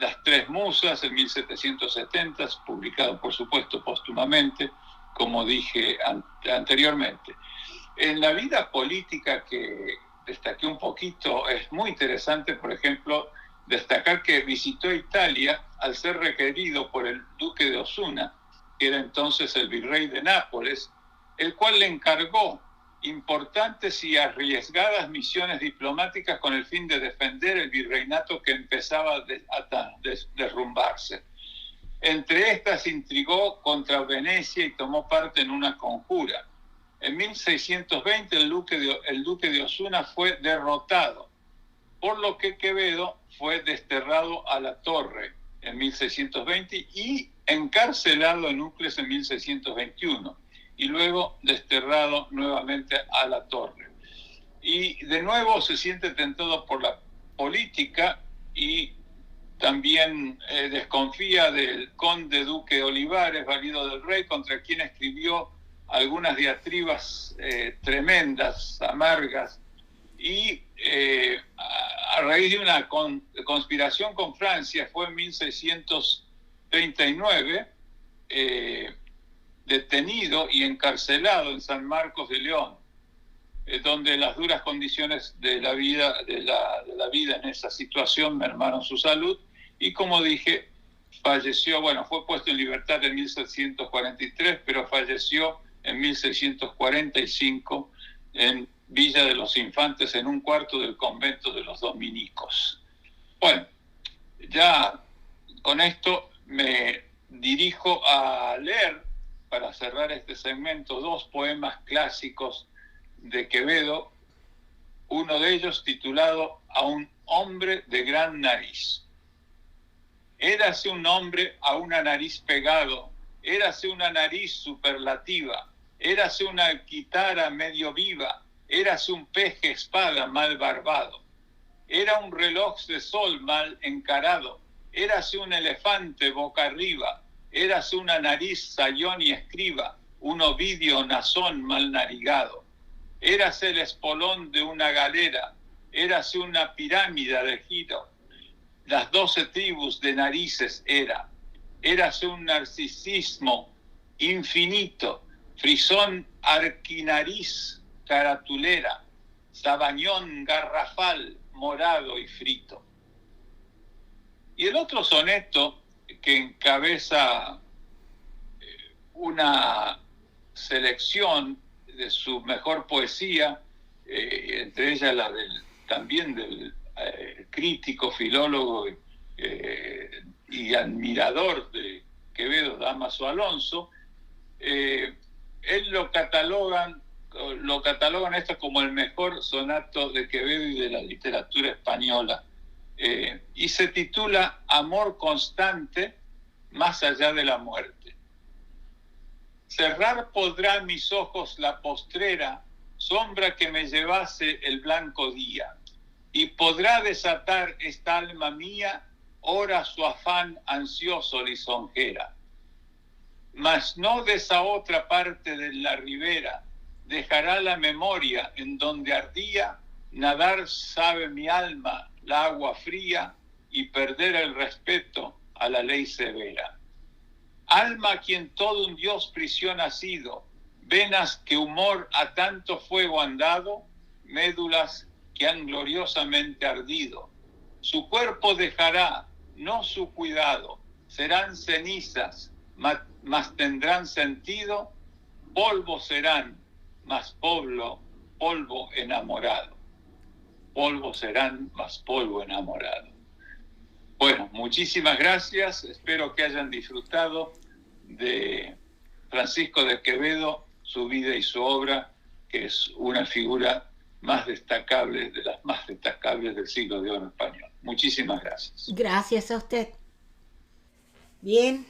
Las Tres Musas, en 1770, publicado por supuesto póstumamente, como dije anteriormente. En la vida política que destaqué un poquito, es muy interesante, por ejemplo, destacar que visitó Italia al ser requerido por el duque de Osuna, que era entonces el virrey de Nápoles, el cual le encargó importantes y arriesgadas misiones diplomáticas con el fin de defender el virreinato que empezaba a derrumbarse. Entre estas intrigó contra Venecia y tomó parte en una conjura. En 1620 el duque de Osuna fue derrotado, por lo que Quevedo fue desterrado a la Torre en 1620 y encarcelado en Ucles en 1621, y luego desterrado nuevamente a la Torre. Y de nuevo se siente tentado por la política y también desconfía del conde duque Olivares, valido del rey, contra quien escribió algunas diatribas tremendas, amargas, y a raíz de una conspiración con Francia fue en 1639 detenido y encarcelado en San Marcos de León, donde las duras condiciones de la vida en esa situación mermaron su salud y, como dije, falleció, bueno, fue puesto en libertad en 1743, pero falleció en 1645 en Villa de los Infantes, en un cuarto del convento de los dominicos. Bueno, ya con esto me dirijo a leer, para cerrar este segmento, 2 poemas clásicos de Quevedo, uno de ellos titulado A un hombre de gran nariz. Érase un hombre a una nariz pegado, érase una nariz superlativa, érase una guitarra medio viva, érase un peje espada mal barbado, era un reloj de sol mal encarado, érase un elefante boca arriba, érase una nariz sayón y escriba, un ovidio nazón mal narigado, érase el espolón de una galera, érase una pirámide de giro, las 12 tribus de narices érase un narcisismo infinito, frisón arquinariz caratulera, sabañón garrafal, morado y frito. Y el otro soneto que encabeza una selección de su mejor poesía, entre ellas la también del crítico, filólogo y admirador de Quevedo, Dámaso Alonso, él lo catalogan esto como el mejor sonato de Quevedo y de la literatura española, y se titula Amor constante más allá de la muerte. Cerrar podrá mis ojos la postrera sombra que me llevase el blanco día, y podrá desatar esta alma mía ora su afán ansioso lisonjera. Mas no de esa otra parte de la ribera dejará la memoria en donde ardía, nadar sabe mi alma la agua fría y perder el respeto a la ley severa. Alma a quien todo un Dios prisión ha sido, venas que humor a tanto fuego han dado, médulas que han gloriosamente ardido. Su cuerpo dejará, no su cuidado, serán cenizas, mas tendrán sentido, polvo serán, mas polvo enamorado. Polvo serán, mas polvo enamorado. Bueno, muchísimas gracias, espero que hayan disfrutado de Francisco de Quevedo, su vida y su obra, que es una figura más destacable, de las más destacables del siglo de oro español. Muchísimas gracias. Gracias a usted. Bien,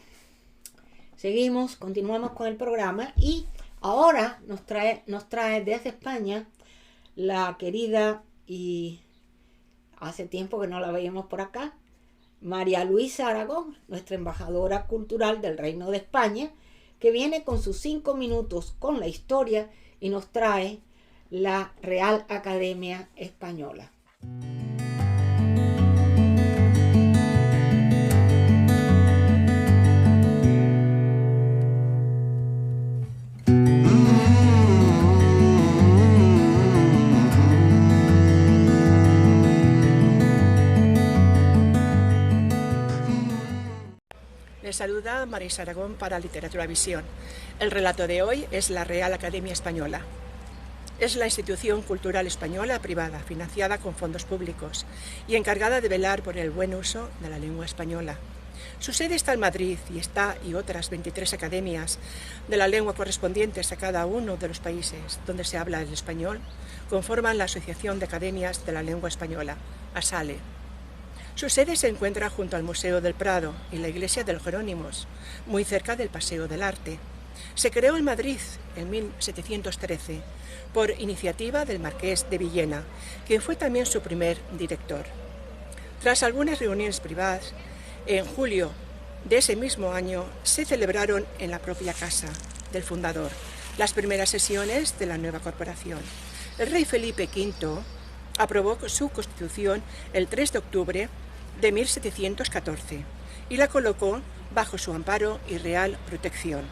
seguimos, continuamos con el programa y ahora nos trae desde España la querida, y hace tiempo que no la veíamos por acá, María Luisa Aragón, nuestra embajadora cultural del Reino de España, que viene con sus 5 minutos con la historia y nos trae la Real Academia Española. Les saluda Marisa Aragón para Literatura Visión. El relato de hoy es la Real Academia Española. Es la institución cultural española privada, financiada con fondos públicos y encargada de velar por el buen uso de la lengua española. Su sede está en Madrid y otras 23 academias de la lengua correspondientes a cada uno de los países donde se habla el español conforman la Asociación de Academias de la Lengua Española, ASALE. Su sede se encuentra junto al Museo del Prado y la Iglesia de los Jerónimos, muy cerca del Paseo del Arte. Se creó en Madrid en 1713 por iniciativa del Marqués de Villena, quien fue también su primer director. Tras algunas reuniones privadas, en julio de ese mismo año se celebraron en la propia casa del fundador las primeras sesiones de la nueva corporación. El rey Felipe V aprobó su constitución el 3 de octubre de 1714 y la colocó bajo su amparo y real protección.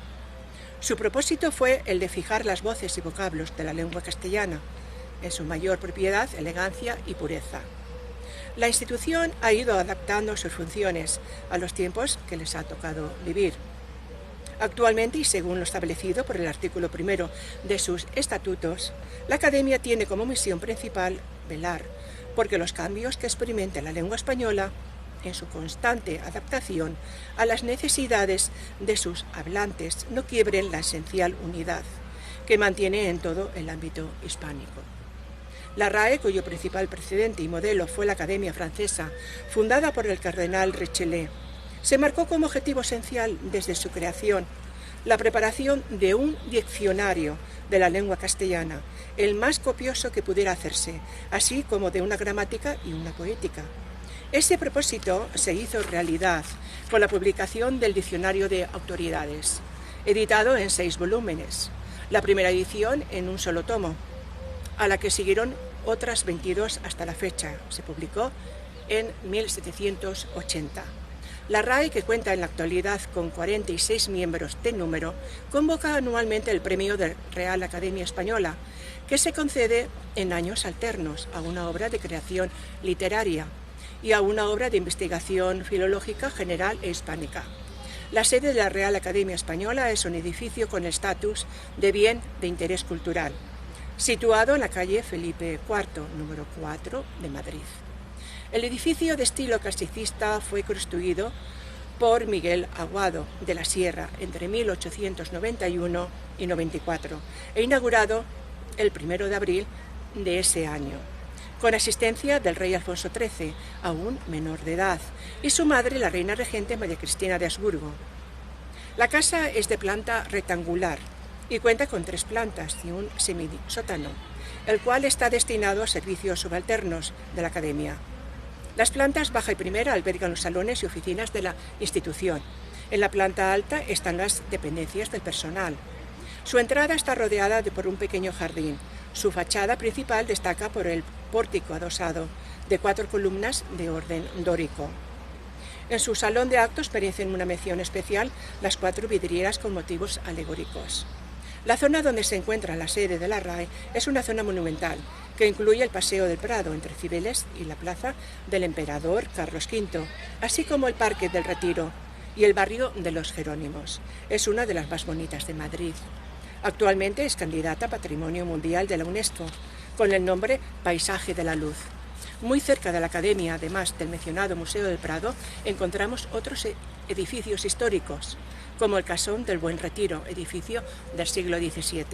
Su propósito fue el de fijar las voces y vocablos de la lengua castellana, en su mayor propiedad, elegancia y pureza. La institución ha ido adaptando sus funciones a los tiempos que les ha tocado vivir. Actualmente, y según lo establecido por el artículo 1 de sus estatutos, la Academia tiene como misión principal velar porque los cambios que experimenta la lengua española en su constante adaptación a las necesidades de sus hablantes no quiebren la esencial unidad que mantiene en todo el ámbito hispánico. La RAE, cuyo principal precedente y modelo fue la Academia Francesa, fundada por el cardenal Richelieu, se marcó como objetivo esencial desde su creación la preparación de un diccionario de la lengua castellana, el más copioso que pudiera hacerse, así como de una gramática y una poética. Ese propósito se hizo realidad con la publicación del Diccionario de Autoridades, editado en 6 volúmenes, la primera edición en un solo tomo, a la que siguieron otras 22 hasta la fecha. Se publicó en 1780. La RAE, que cuenta en la actualidad con 46 miembros de número, convoca anualmente el premio de Real Academia Española, que se concede en años alternos a una obra de creación literaria y a una obra de investigación filológica general e hispánica. La sede de la Real Academia Española es un edificio con estatus de bien de interés cultural, situado en la calle Felipe IV, número 4 de Madrid. El edificio de estilo clasicista fue construido por Miguel Aguado de la Sierra entre 1891 y 94 e inaugurado el 1 de abril de ese año, con asistencia del rey Alfonso XIII, aún menor de edad, y su madre, la reina regente María Cristina de Habsburgo. La casa es de planta rectangular y cuenta con 3 plantas y un semisótano, el cual está destinado a servicios subalternos de la Academia. Las plantas baja y primera albergan los salones y oficinas de la institución. En la planta alta están las dependencias del personal. Su entrada está rodeada por un pequeño jardín. Su fachada principal destaca por el pórtico adosado de 4 columnas de orden dórico. En su salón de actos merecen una mención especial las 4 vidrieras con motivos alegóricos. La zona donde se encuentra la sede de la RAE es una zona monumental que incluye el Paseo del Prado entre Cibeles y la Plaza del Emperador Carlos V, así como el Parque del Retiro y el barrio de los Jerónimos. Es una de las más bonitas de Madrid. Actualmente es candidata a Patrimonio Mundial de la UNESCO, con el nombre Paisaje de la Luz. Muy cerca de la Academia, además del mencionado Museo del Prado, encontramos otros edificios históricos, como el Casón del Buen Retiro, edificio del siglo XVII.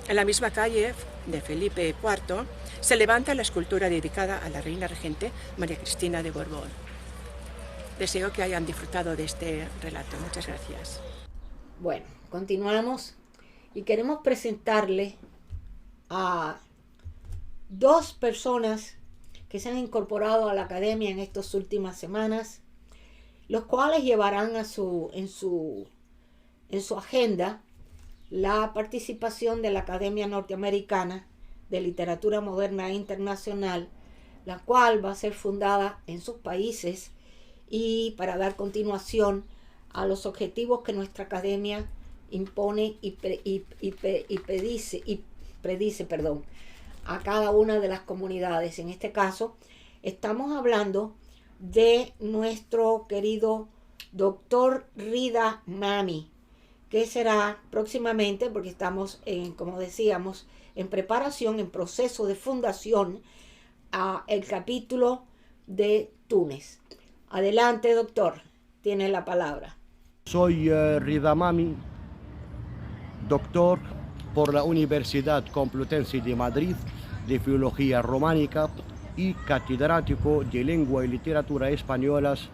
En la misma calle de Felipe IV se levanta la escultura dedicada a la reina regente María Cristina de Borbón. Deseo que hayan disfrutado de este relato. Muchas gracias. Bueno, continuamos y queremos presentarle a 2 personas que se han incorporado a la Academia en estas últimas semanas, los cuales llevarán en su agenda la participación de la Academia Norteamericana de Literatura Moderna e Internacional, la cual va a ser fundada en sus países y para dar continuación a los objetivos que nuestra Academia impone y predice a cada una de las comunidades. En este caso, estamos hablando de nuestro querido doctor Rida Mami, que será próximamente, porque estamos, como decíamos, en preparación, en proceso de fundación, a el capítulo de Túnez. Adelante, doctor, tiene la palabra. Soy Rida Mami, doctor por la Universidad Complutense de Madrid de Filología Románica y catedrático de Lengua y Literatura Españolas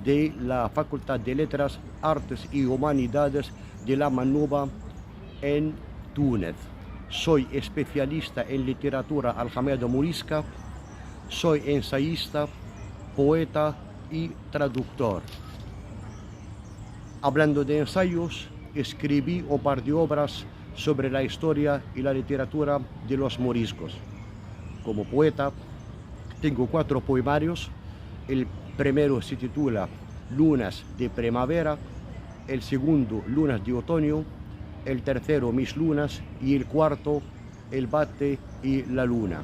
de la Facultad de Letras, Artes y Humanidades de la Manuba en Túnez. Soy especialista en literatura aljamedo-morisca, soy ensayista, poeta y traductor. Hablando de ensayos, escribí un par de obras sobre la historia y la literatura de los moriscos. Como poeta, tengo 4 poemarios. El primero se titula Lunas de Primavera, el segundo Lunas de Otoño, el tercero Mis Lunas y el cuarto El Bate y la Luna.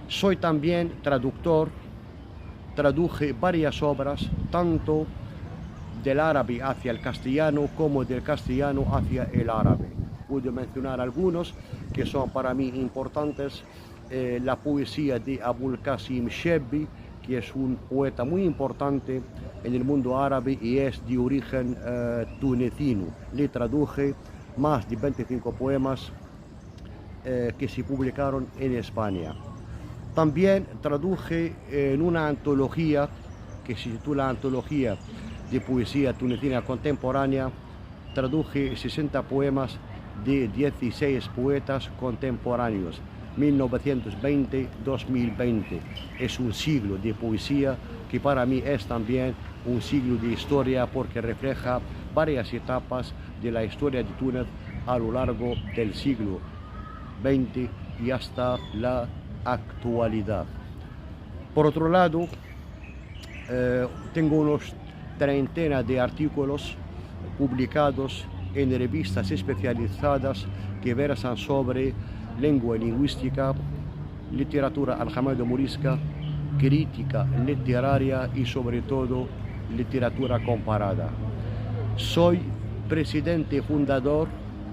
Soy también traductor traduje varias obras, tanto del árabe hacia el castellano como del castellano hacia el árabe. Puedo mencionar algunos que son para mí importantes. La poesía de Abul Qasim Shebbi, que es un poeta muy importante en el mundo árabe y es de origen tunecino. Le traduje más de 25 poemas que se publicaron en España. También traduje en una antología que se titula Antología de Poesía Tunecina Contemporánea, traduje 60 poemas de 16 poetas contemporáneos, 1920-2020. Es un siglo de poesía que para mí es también un siglo de historia porque refleja varias etapas de la historia de Túnez a lo largo del siglo XX y hasta la actualidad. Por otro lado, tengo unos treintena de artículos publicados en revistas especializadas que versan sobre lengua y lingüística, literatura aljamedo-morisca, crítica literaria y sobre todo literatura comparada. Soy presidente fundador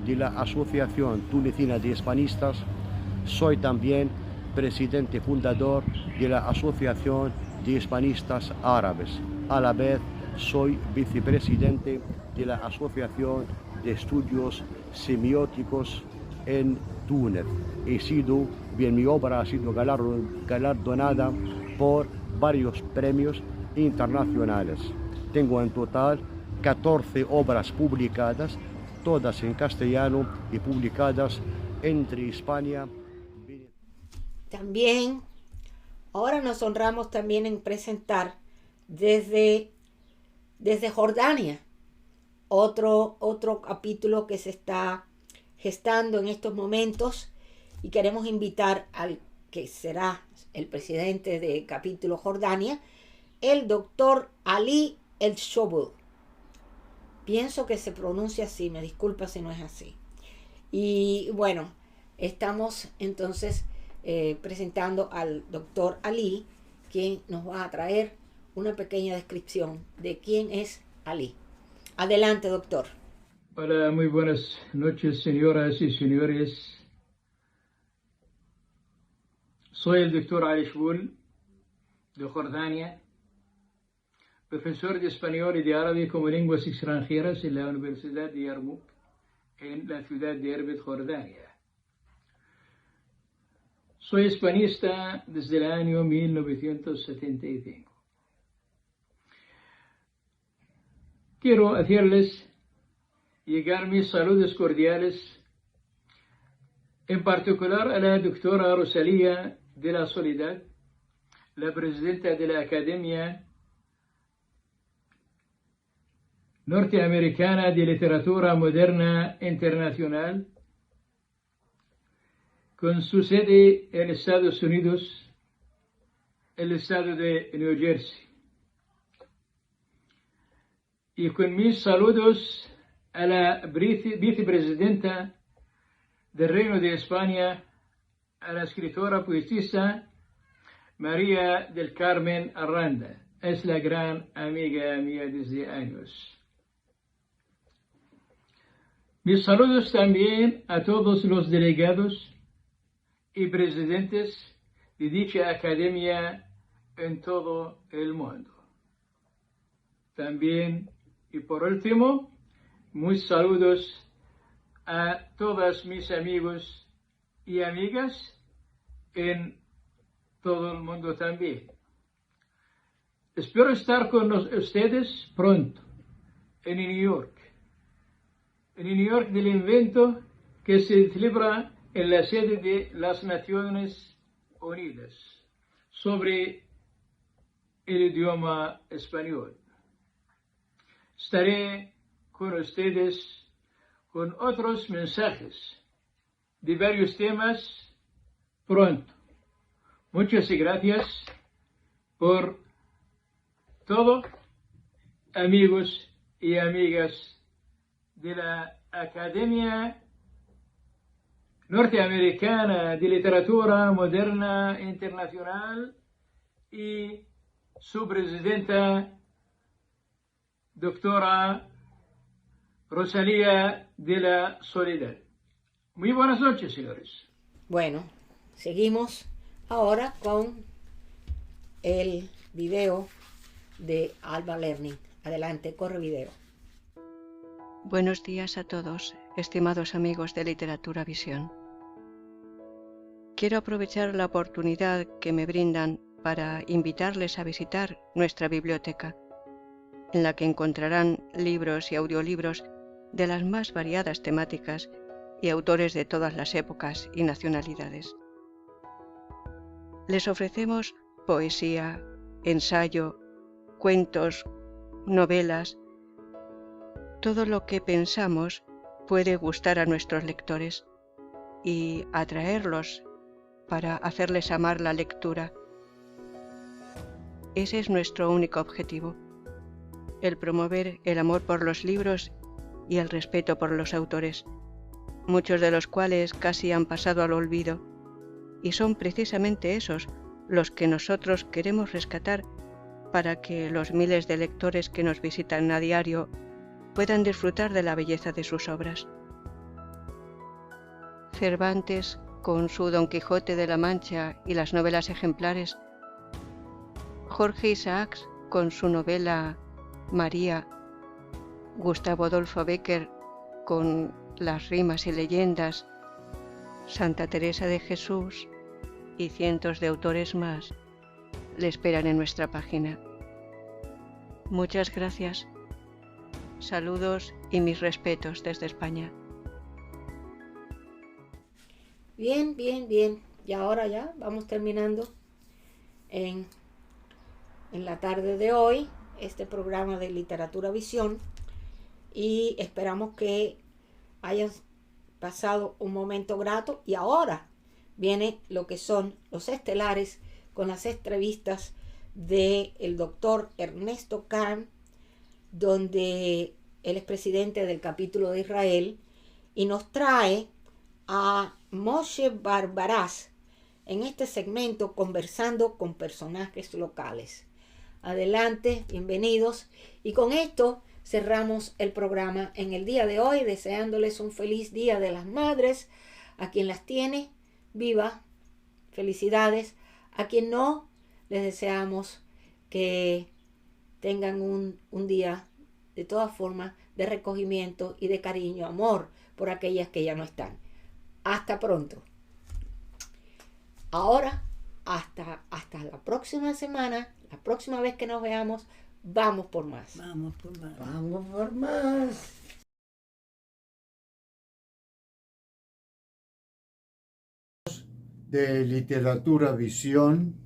de la Asociación Tunecina de Hispanistas, soy también presidente fundador de la Asociación de Hispanistas Árabes. A la vez soy vicepresidente de la Asociación de Estudios Semióticos en Túnez. Mi obra ha sido galardonada por varios premios internacionales. Tengo en total 14 obras publicadas, todas en castellano y publicadas entre España. También, ahora nos honramos también en presentar desde Jordania otro capítulo que se está gestando en estos momentos y queremos invitar al que será el presidente de capítulo Jordania, el doctor Ali El Shobul. Pienso que se pronuncia así, me disculpa si no es así. Y bueno, estamos entonces presentando al doctor Ali, quien nos va a traer una pequeña descripción de quién es Ali. Adelante, doctor. Hola, muy buenas noches, señoras y señores. Soy el doctor Ali Shobul de Jordania, profesor de español y de árabe como lenguas extranjeras en la Universidad de Yarmouk, en la ciudad de Erbil, Jordania. Soy hispanista desde el año 1975. Quiero hacerles llegar mis saludos cordiales, en particular a la doctora Rosalía de la Soledad, la presidenta de la Academia Norteamericana de Literatura Moderna Internacional, con su sede en Estados Unidos, el estado de New Jersey. Y con mis saludos a la vicepresidenta del Reino de España, a la escritora poetisa María del Carmen Arranda. Es la gran amiga mía desde años. Mis saludos también a todos los delegados y presidentes de dicha academia en todo el mundo. También, y por último, muchos saludos a todos mis amigos y amigas en todo el mundo también. Espero estar con ustedes pronto en New York. En New York del evento que se celebra en la sede de las Naciones Unidas sobre el idioma español. Estaré con ustedes con otros mensajes de varios temas pronto. Muchas gracias por todo, amigos y amigas de la Academia Norteamericana de Literatura Moderna Internacional y su presidenta, doctora Rosalía de la Soledad. Muy buenas noches, señores. Bueno, seguimos ahora con el video de Alba Learning. Adelante, corre video. Buenos días a todos, estimados amigos de Literatura Visión. Quiero aprovechar la oportunidad que me brindan para invitarles a visitar nuestra biblioteca, en la que encontrarán libros y audiolibros de las más variadas temáticas y autores de todas las épocas y nacionalidades. Les ofrecemos poesía, ensayo, cuentos, novelas, todo lo que pensamos puede gustar a nuestros lectores y atraerlos para hacerles amar la lectura. Ese es nuestro único objetivo, el promover el amor por los libros y el respeto por los autores, muchos de los cuales casi han pasado al olvido, y son precisamente esos los que nosotros queremos rescatar para que los miles de lectores que nos visitan a diario puedan disfrutar de la belleza de sus obras. Cervantes, con su Don Quijote de la Mancha y las novelas ejemplares, Jorge Isaacs, con su novela María, Gustavo Adolfo Bécquer, con las rimas y leyendas, Santa Teresa de Jesús y cientos de autores más le esperan en nuestra página. Muchas gracias. Saludos y mis respetos desde España. Bien, bien, bien. Y ahora ya vamos terminando en la tarde de hoy este programa de Literatura Visión, y esperamos que hayan pasado un momento grato. Y ahora viene lo que son los estelares con las entrevistas del doctor Ernesto Kahn, donde él es presidente del capítulo de Israel y nos trae a Moshe Barbaraz en este segmento conversando con personajes locales. Adelante, bienvenidos. Y con esto cerramos el programa en el día de hoy, deseándoles un feliz Día de las Madres. A quien las tiene, viva, felicidades. A quien no, les deseamos que tengan un día de todas formas de recogimiento y de cariño, amor por aquellas que ya no están. Hasta pronto. Ahora, hasta la próxima semana, la próxima vez que nos veamos, vamos por más. Vamos por más. Vamos por más. De Literatura Visión,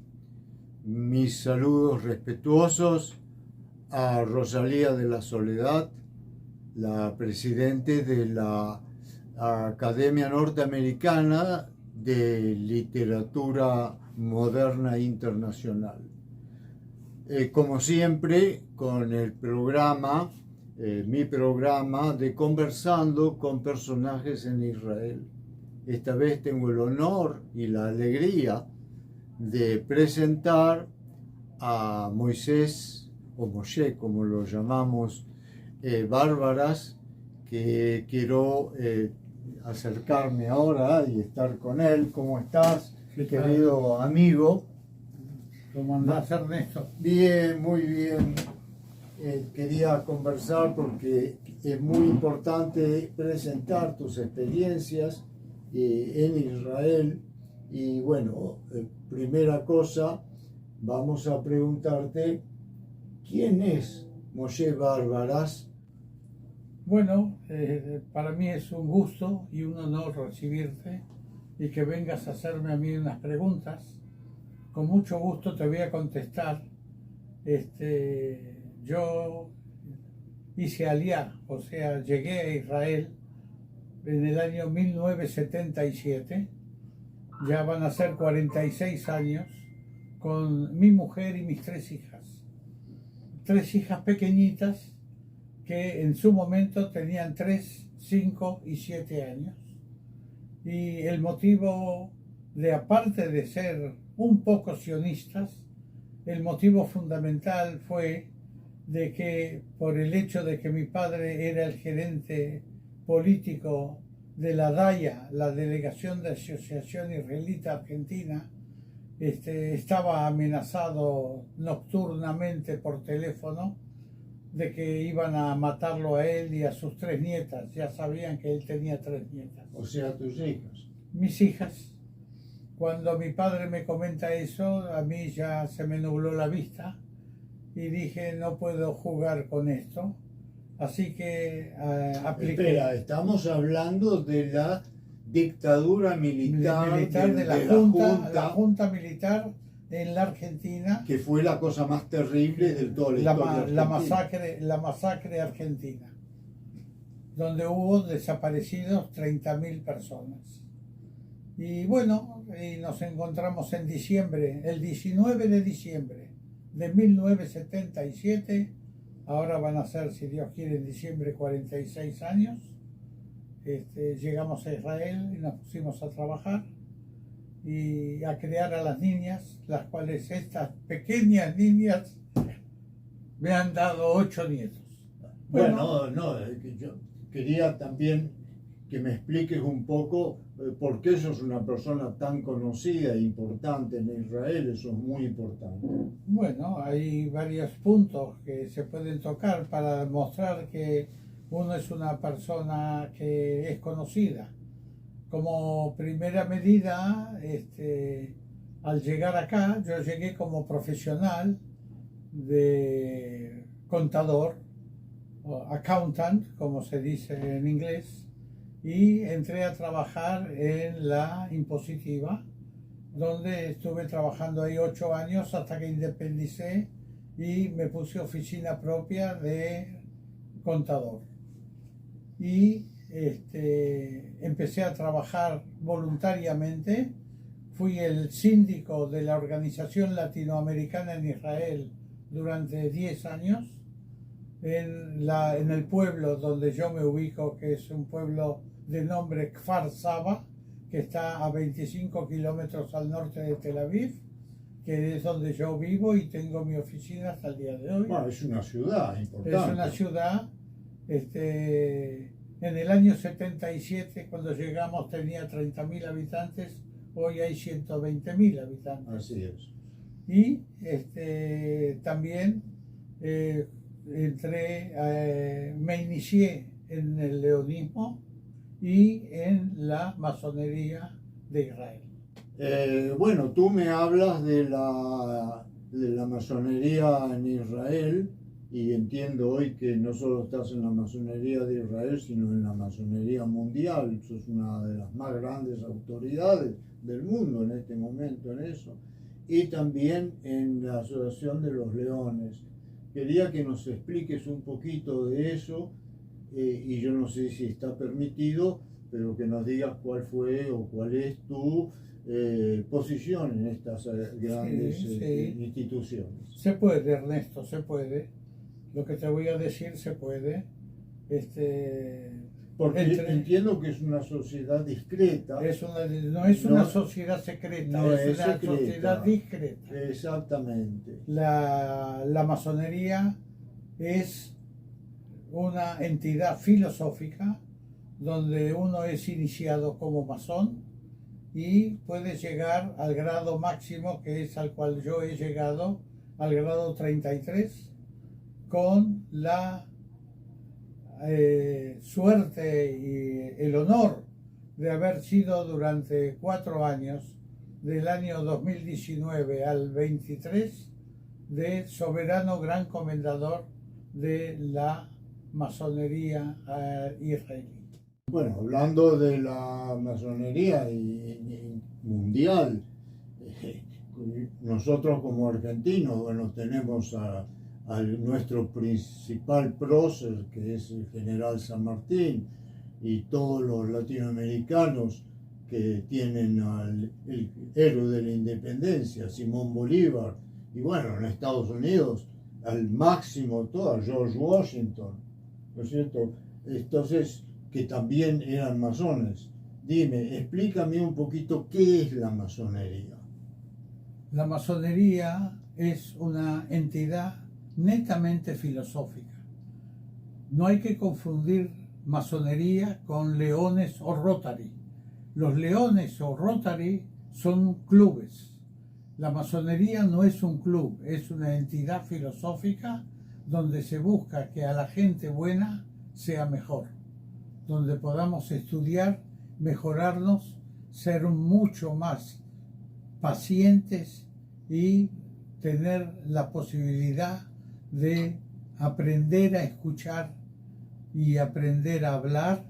mis saludos respetuosos a Rosalía de la Soledad, la presidente de la Academia Norteamericana de Literatura Moderna Internacional. Como siempre, con el programa, mi programa de Conversando con Personajes en Israel. Esta vez tengo el honor y la alegría de presentar a Moisés, o Moshe, como lo llamamos, Barbaraz, que quiero acercarme ahora y estar con él. ¿Cómo estás, querido amigo? ¿Cómo andás, Ernesto? Bien, muy bien. Quería conversar porque es muy importante presentar tus experiencias en Israel. Y bueno, primera cosa, vamos a preguntarte, ¿quién es Moshe Barbaraz? Bueno, para mí es un gusto y un honor recibirte y que vengas a hacerme a mí unas preguntas. Con mucho gusto te voy a contestar. Yo hice Aliyá, o sea, llegué a Israel en el año 1977. Ya van a ser 46 años con mi mujer y mis 3 hijas. 3 hijas pequeñitas que en su momento tenían 3, 5 y 7 años. Y el motivo de, aparte de ser un poco sionistas, El motivo fundamental fue de que por el hecho de que mi padre era el gerente político de la DAIA, la Delegación de Asociación Israelita Argentina, estaba amenazado nocturnamente por teléfono de que iban a matarlo a él y a sus 3 nietas. Ya sabían que él tenía 3 nietas. O sea, tus hijas. Mis hijas. Cuando mi padre me comenta eso, a mí ya se me nubló la vista y dije, no puedo jugar con esto. Así que apliqué. Espera, estamos hablando de la dictadura militar de la junta militar en la Argentina, que fue la cosa más terrible de toda la historia la masacre argentina, donde hubo desaparecidos 30.000 personas. Y bueno, y nos encontramos en diciembre, el 19 de diciembre de 1977, ahora van a ser, si Dios quiere, en diciembre 46 años. Llegamos a Israel y nos pusimos a trabajar y a crear a las niñas, las cuales estas pequeñas niñas me han dado 8 nietos. Bueno, yo quería también que me expliques un poco por qué sos una persona tan conocida e importante en Israel. Eso es muy importante. Bueno, hay varios puntos que se pueden tocar para mostrar que uno es una persona que es conocida. Como primera medida, al llegar acá, yo llegué como profesional de contador, o accountant, como se dice en inglés, y entré a trabajar en la impositiva, donde estuve trabajando ahí 8 años hasta que independicé y me puse oficina propia de contador. Y empecé a trabajar voluntariamente. Fui el síndico de la Organización Latinoamericana en Israel durante 10 años, en el pueblo donde yo me ubico, que es un pueblo de nombre Kfar Saba, que está a 25 kilómetros al norte de Tel Aviv, que es donde yo vivo y tengo mi oficina hasta el día de hoy. Bueno, es una ciudad importante. Es una ciudad. En el año 77, cuando llegamos, tenía 30.000 habitantes, hoy hay 120.000 habitantes. Así es. Y también me inicié en el leonismo y en la masonería de Israel. Bueno, tú me hablas de la masonería en Israel, y entiendo hoy que no solo estás en la masonería de Israel, sino en la masonería mundial. Sos una de las más grandes autoridades del mundo en este momento en eso. Y también en la Asociación de los Leones. Quería que nos expliques un poquito de eso, y yo no sé si está permitido, pero que nos digas cuál fue o cuál es tu posición en estas grandes instituciones. Se puede, Ernesto, se puede. Lo que te voy a decir se puede. Porque entiendo que es una sociedad discreta. No es una sociedad secreta, no es una sociedad discreta. Exactamente. La masonería es una entidad filosófica donde uno es iniciado como masón y puede llegar al grado máximo, que es al cual yo he llegado, al grado 33, con la suerte y el honor de haber sido durante 4 años, del año 2019 al 23, de soberano gran comendador de la masonería israelí. Bueno, hablando de la masonería mundial, nosotros como argentinos, bueno, tenemos a nuestro principal prócer, que es el general San Martín, y todos los latinoamericanos que tienen al el héroe de la independencia, Simón Bolívar, y bueno, en Estados Unidos, al máximo todo, George Washington, ¿no es cierto? Entonces, que también eran masones. Dime, explícame un poquito qué es la masonería. La masonería es una entidad netamente filosófica. No hay que confundir masonería con leones o Rotary. Los leones o Rotary son clubes. La masonería no es un club, es una entidad filosófica donde se busca que a la gente buena sea mejor, donde podamos estudiar, mejorarnos, ser mucho más pacientes y tener la posibilidad de aprender a escuchar y aprender a hablar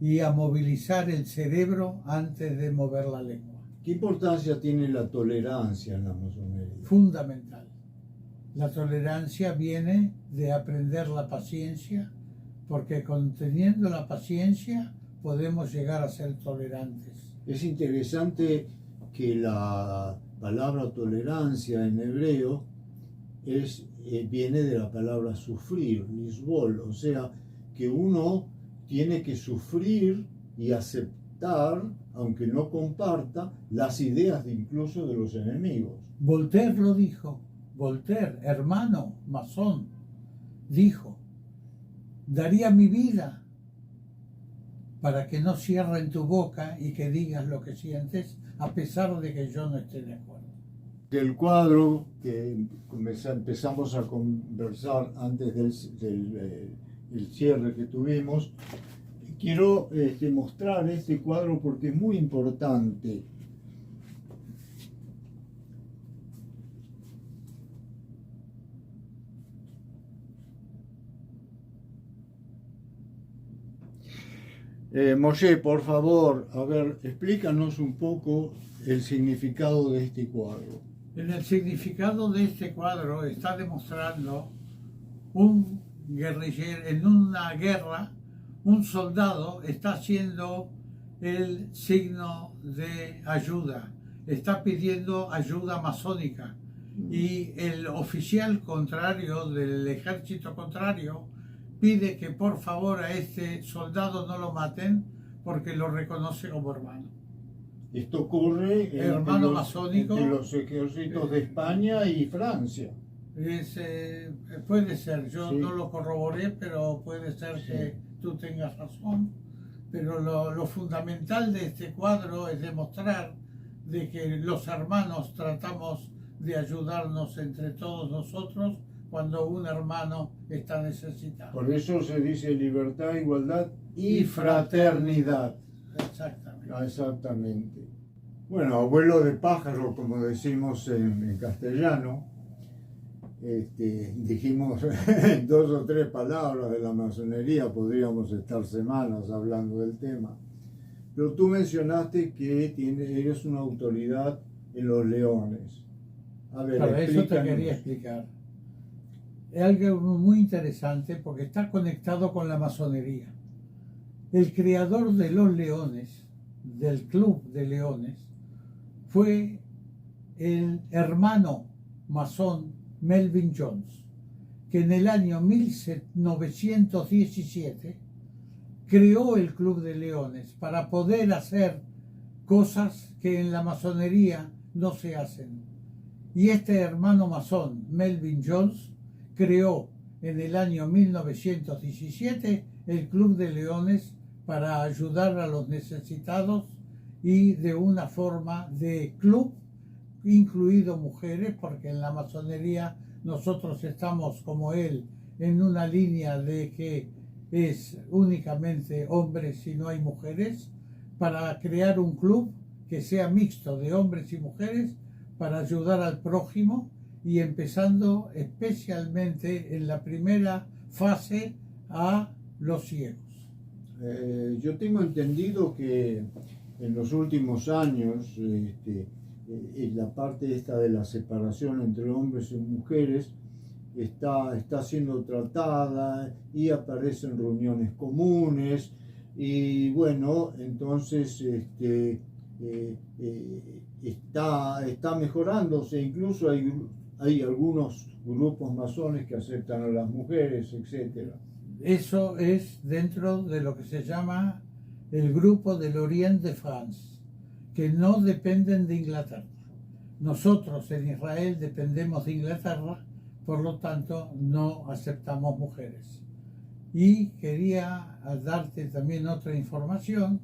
y a movilizar el cerebro antes de mover la lengua. ¿Qué importancia tiene la tolerancia en la masonería? Fundamental. La tolerancia viene de aprender la paciencia, porque teniendo la paciencia podemos llegar a ser tolerantes. Es interesante que la palabra tolerancia en hebreo viene de la palabra sufrir, lisbol, o sea, que uno tiene que sufrir y aceptar, aunque no comparta, las ideas incluso de los enemigos. Voltaire lo dijo. Voltaire, hermano masón, dijo: daría mi vida para que no cierren tu boca y que digas lo que sientes, a pesar de que yo no esté de acuerdo. El cuadro que empezamos a conversar antes del cierre que tuvimos, quiero mostrar este cuadro porque es muy importante. Moshe, por favor, a ver, explícanos un poco el significado de este cuadro. En el significado de este cuadro está demostrando un guerrillero, en una guerra, un soldado está haciendo el signo de ayuda, está pidiendo ayuda masónica, y el oficial contrario del ejército contrario pide que por favor a este soldado no lo maten porque lo reconoce como hermano. Esto ocurre entre los ejércitos de España y Francia. Puede ser, yo no lo corroboré, pero puede ser que tú tengas razón. Pero lo fundamental de este cuadro es demostrar de que los hermanos tratamos de ayudarnos entre todos nosotros cuando un hermano está necesitado. Por eso se dice libertad, igualdad y fraternidad. Exactamente. Exactamente. Bueno, abuelo de pájaro, como decimos en castellano, dijimos 2 o 3 palabras de la masonería, podríamos estar semanas hablando del tema. Pero tú mencionaste que eres una autoridad en los leones. A ver, para eso te quería explicar. Es algo muy interesante porque está conectado con la masonería. El creador de los leones, del Club de Leones, fue el hermano masón Melvin Jones, que en el año 1917 creó el Club de Leones para poder hacer cosas que en la masonería no se hacen. Y este hermano masón, Melvin Jones, creó en el año 1917 el Club de Leones para ayudar a los necesitados y de una forma de club, incluido mujeres, porque en la masonería nosotros estamos como él en una línea de que es únicamente hombres y no hay mujeres, para crear un club que sea mixto de hombres y mujeres para ayudar al prójimo, y empezando especialmente en la primera fase a los ciegos. Yo tengo entendido que en los últimos años la parte esta de la separación entre hombres y mujeres está siendo tratada y aparecen reuniones comunes, y bueno, entonces está mejorándose. Incluso hay algunos grupos masones que aceptan a las mujeres, etc. Eso es dentro de lo que se llama el grupo del Orient de France, que no dependen de Inglaterra. nosotros en Israel dependemos de Inglaterra, por lo tanto no aceptamos mujeres. Y quería darte también otra información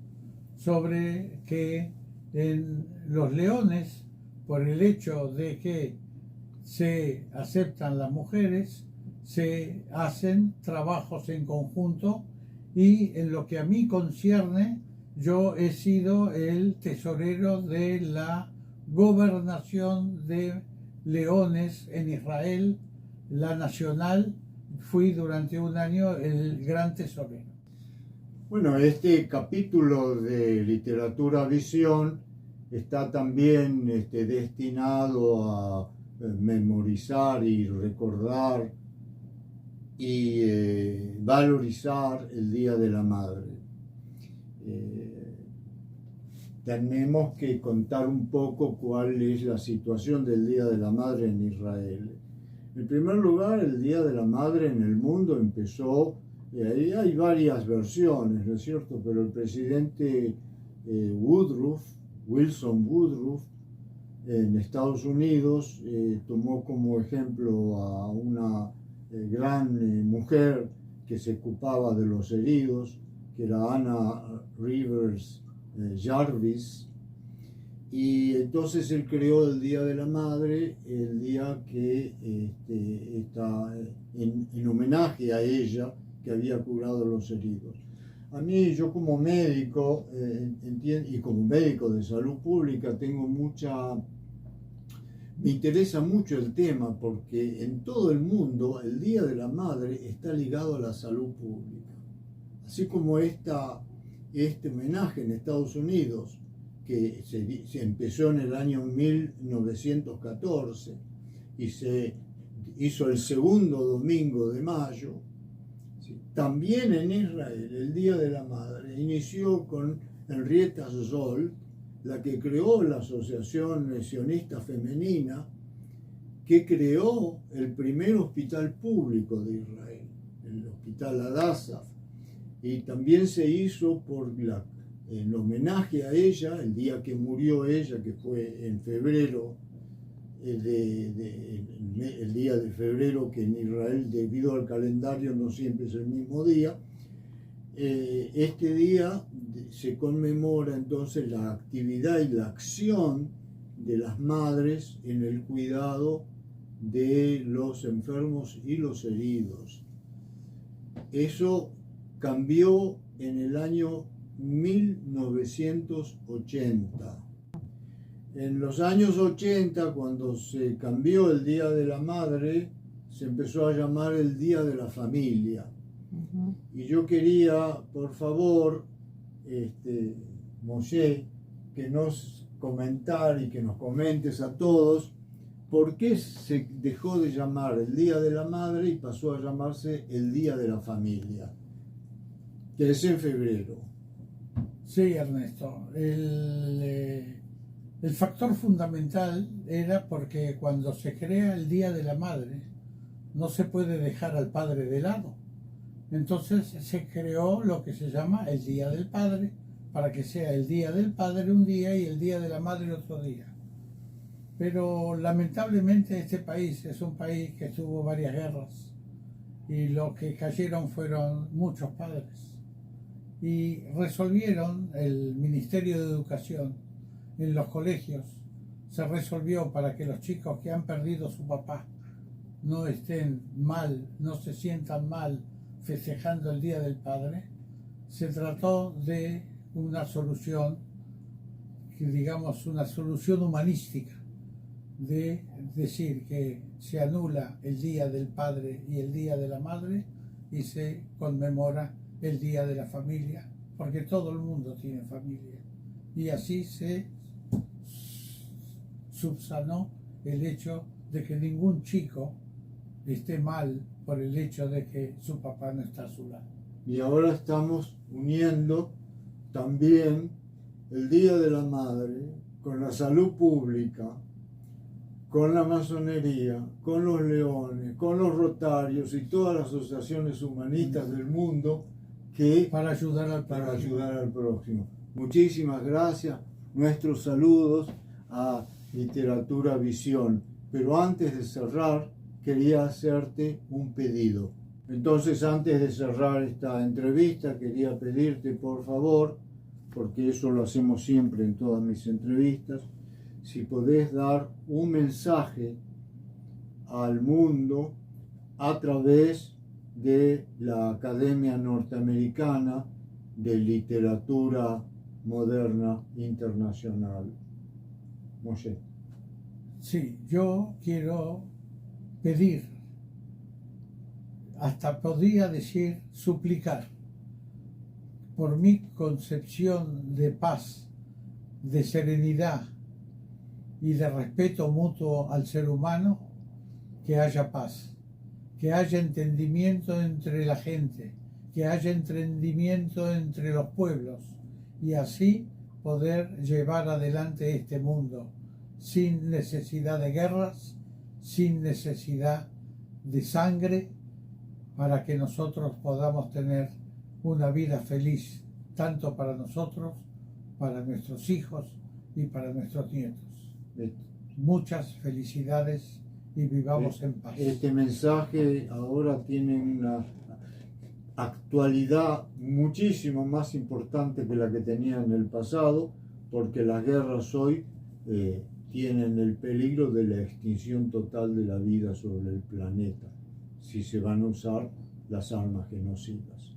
sobre que en los Leones, por el hecho de que se aceptan las mujeres, se hacen trabajos en conjunto, y en lo que a mí concierne, yo he sido el tesorero de la gobernación de Leones en Israel, la nacional. Fui durante un año el gran tesorero. Bueno, este capítulo de Literatura Visión está también destinado a memorizar y recordar y valorizar el Día de la Madre. Tenemos que contar un poco cuál es la situación del Día de la Madre en Israel. En primer lugar, el Día de la Madre en el mundo empezó, hay varias versiones, ¿no es cierto? Pero el presidente Wilson Woodruff, en Estados Unidos, tomó como ejemplo a una gran mujer que se ocupaba de los heridos, que era Anna Rivers Jarvis, y entonces él creó el Día de la Madre, el día que está en homenaje a ella, que había curado los heridos. A mí, yo como médico, y como médico de salud pública, me interesa mucho el tema, porque en todo el mundo el Día de la Madre está ligado a la salud pública. Así como este homenaje en Estados Unidos, que se empezó en el año 1914 y se hizo el segundo domingo de mayo, también en Israel el Día de la Madre inició con Henrietta Szold, la que creó la Asociación Sionista Femenina, que creó el primer hospital público de Israel, el Hospital Hadassah, y también se hizo en homenaje a ella, el día que murió ella, que fue en febrero, el día de febrero, que en Israel, debido al calendario, no siempre es el mismo día. Este día se conmemora entonces la actividad y la acción de las madres en el cuidado de los enfermos y los heridos. Eso cambió en el año 1980. En los años 80, cuando se cambió el Día de la Madre, se empezó a llamar el Día de la Familia. Y yo quería, por favor, Moshe, que nos comentes a todos por qué se dejó de llamar el Día de la Madre y pasó a llamarse el Día de la Familia, que es en febrero. Sí, Ernesto. El factor fundamental era porque cuando se crea el Día de la Madre, no se puede dejar al padre de lado. Entonces se creó lo que se llama el Día del Padre, para que sea el Día del Padre un día y el Día de la Madre otro día. Pero lamentablemente este país es un país que tuvo varias guerras, y lo que cayeron fueron muchos padres. Y resolvieron, el Ministerio de Educación, en los colegios, se resolvió para que los chicos que han perdido su papá no estén mal, no se sientan mal festejando el Día del Padre. Se trató de una solución, digamos, una solución humanística, de decir que se anula el Día del Padre y el Día de la Madre y se conmemora el Día de la Familia, porque todo el mundo tiene familia. Y así se subsanó el hecho de que ningún chico esté mal por el hecho de que su papá no está a su lado. Y ahora estamos uniendo también el Día de la Madre con la salud pública, con la masonería, con los leones, con los rotarios y todas las asociaciones humanistas del mundo para ayudar al próximo. Muchísimas gracias. Nuestros saludos a Literatura Visión. Pero antes de cerrar, quería hacerte un pedido. Entonces, antes de cerrar esta entrevista, quería pedirte, por favor, porque eso lo hacemos siempre en todas mis entrevistas, si podés dar un mensaje al mundo a través de la Academia Norteamericana de Literatura Moderna Internacional. Moshe. Sí, yo quiero pedir, hasta podría decir suplicar, por mi concepción de paz, de serenidad y de respeto mutuo al ser humano, que haya paz, que haya entendimiento entre la gente, que haya entendimiento entre los pueblos y así poder llevar adelante este mundo sin necesidad de guerras, sin necesidad de sangre, para que nosotros podamos tener una vida feliz, tanto para nosotros, para nuestros hijos y para nuestros nietos. Muchas felicidades y vivamos en paz. Este mensaje ahora tiene una actualidad muchísimo más importante que la que tenía en el pasado, porque las guerras hoy tienen el peligro de la extinción total de la vida sobre el planeta, si se van a usar las armas genocidas.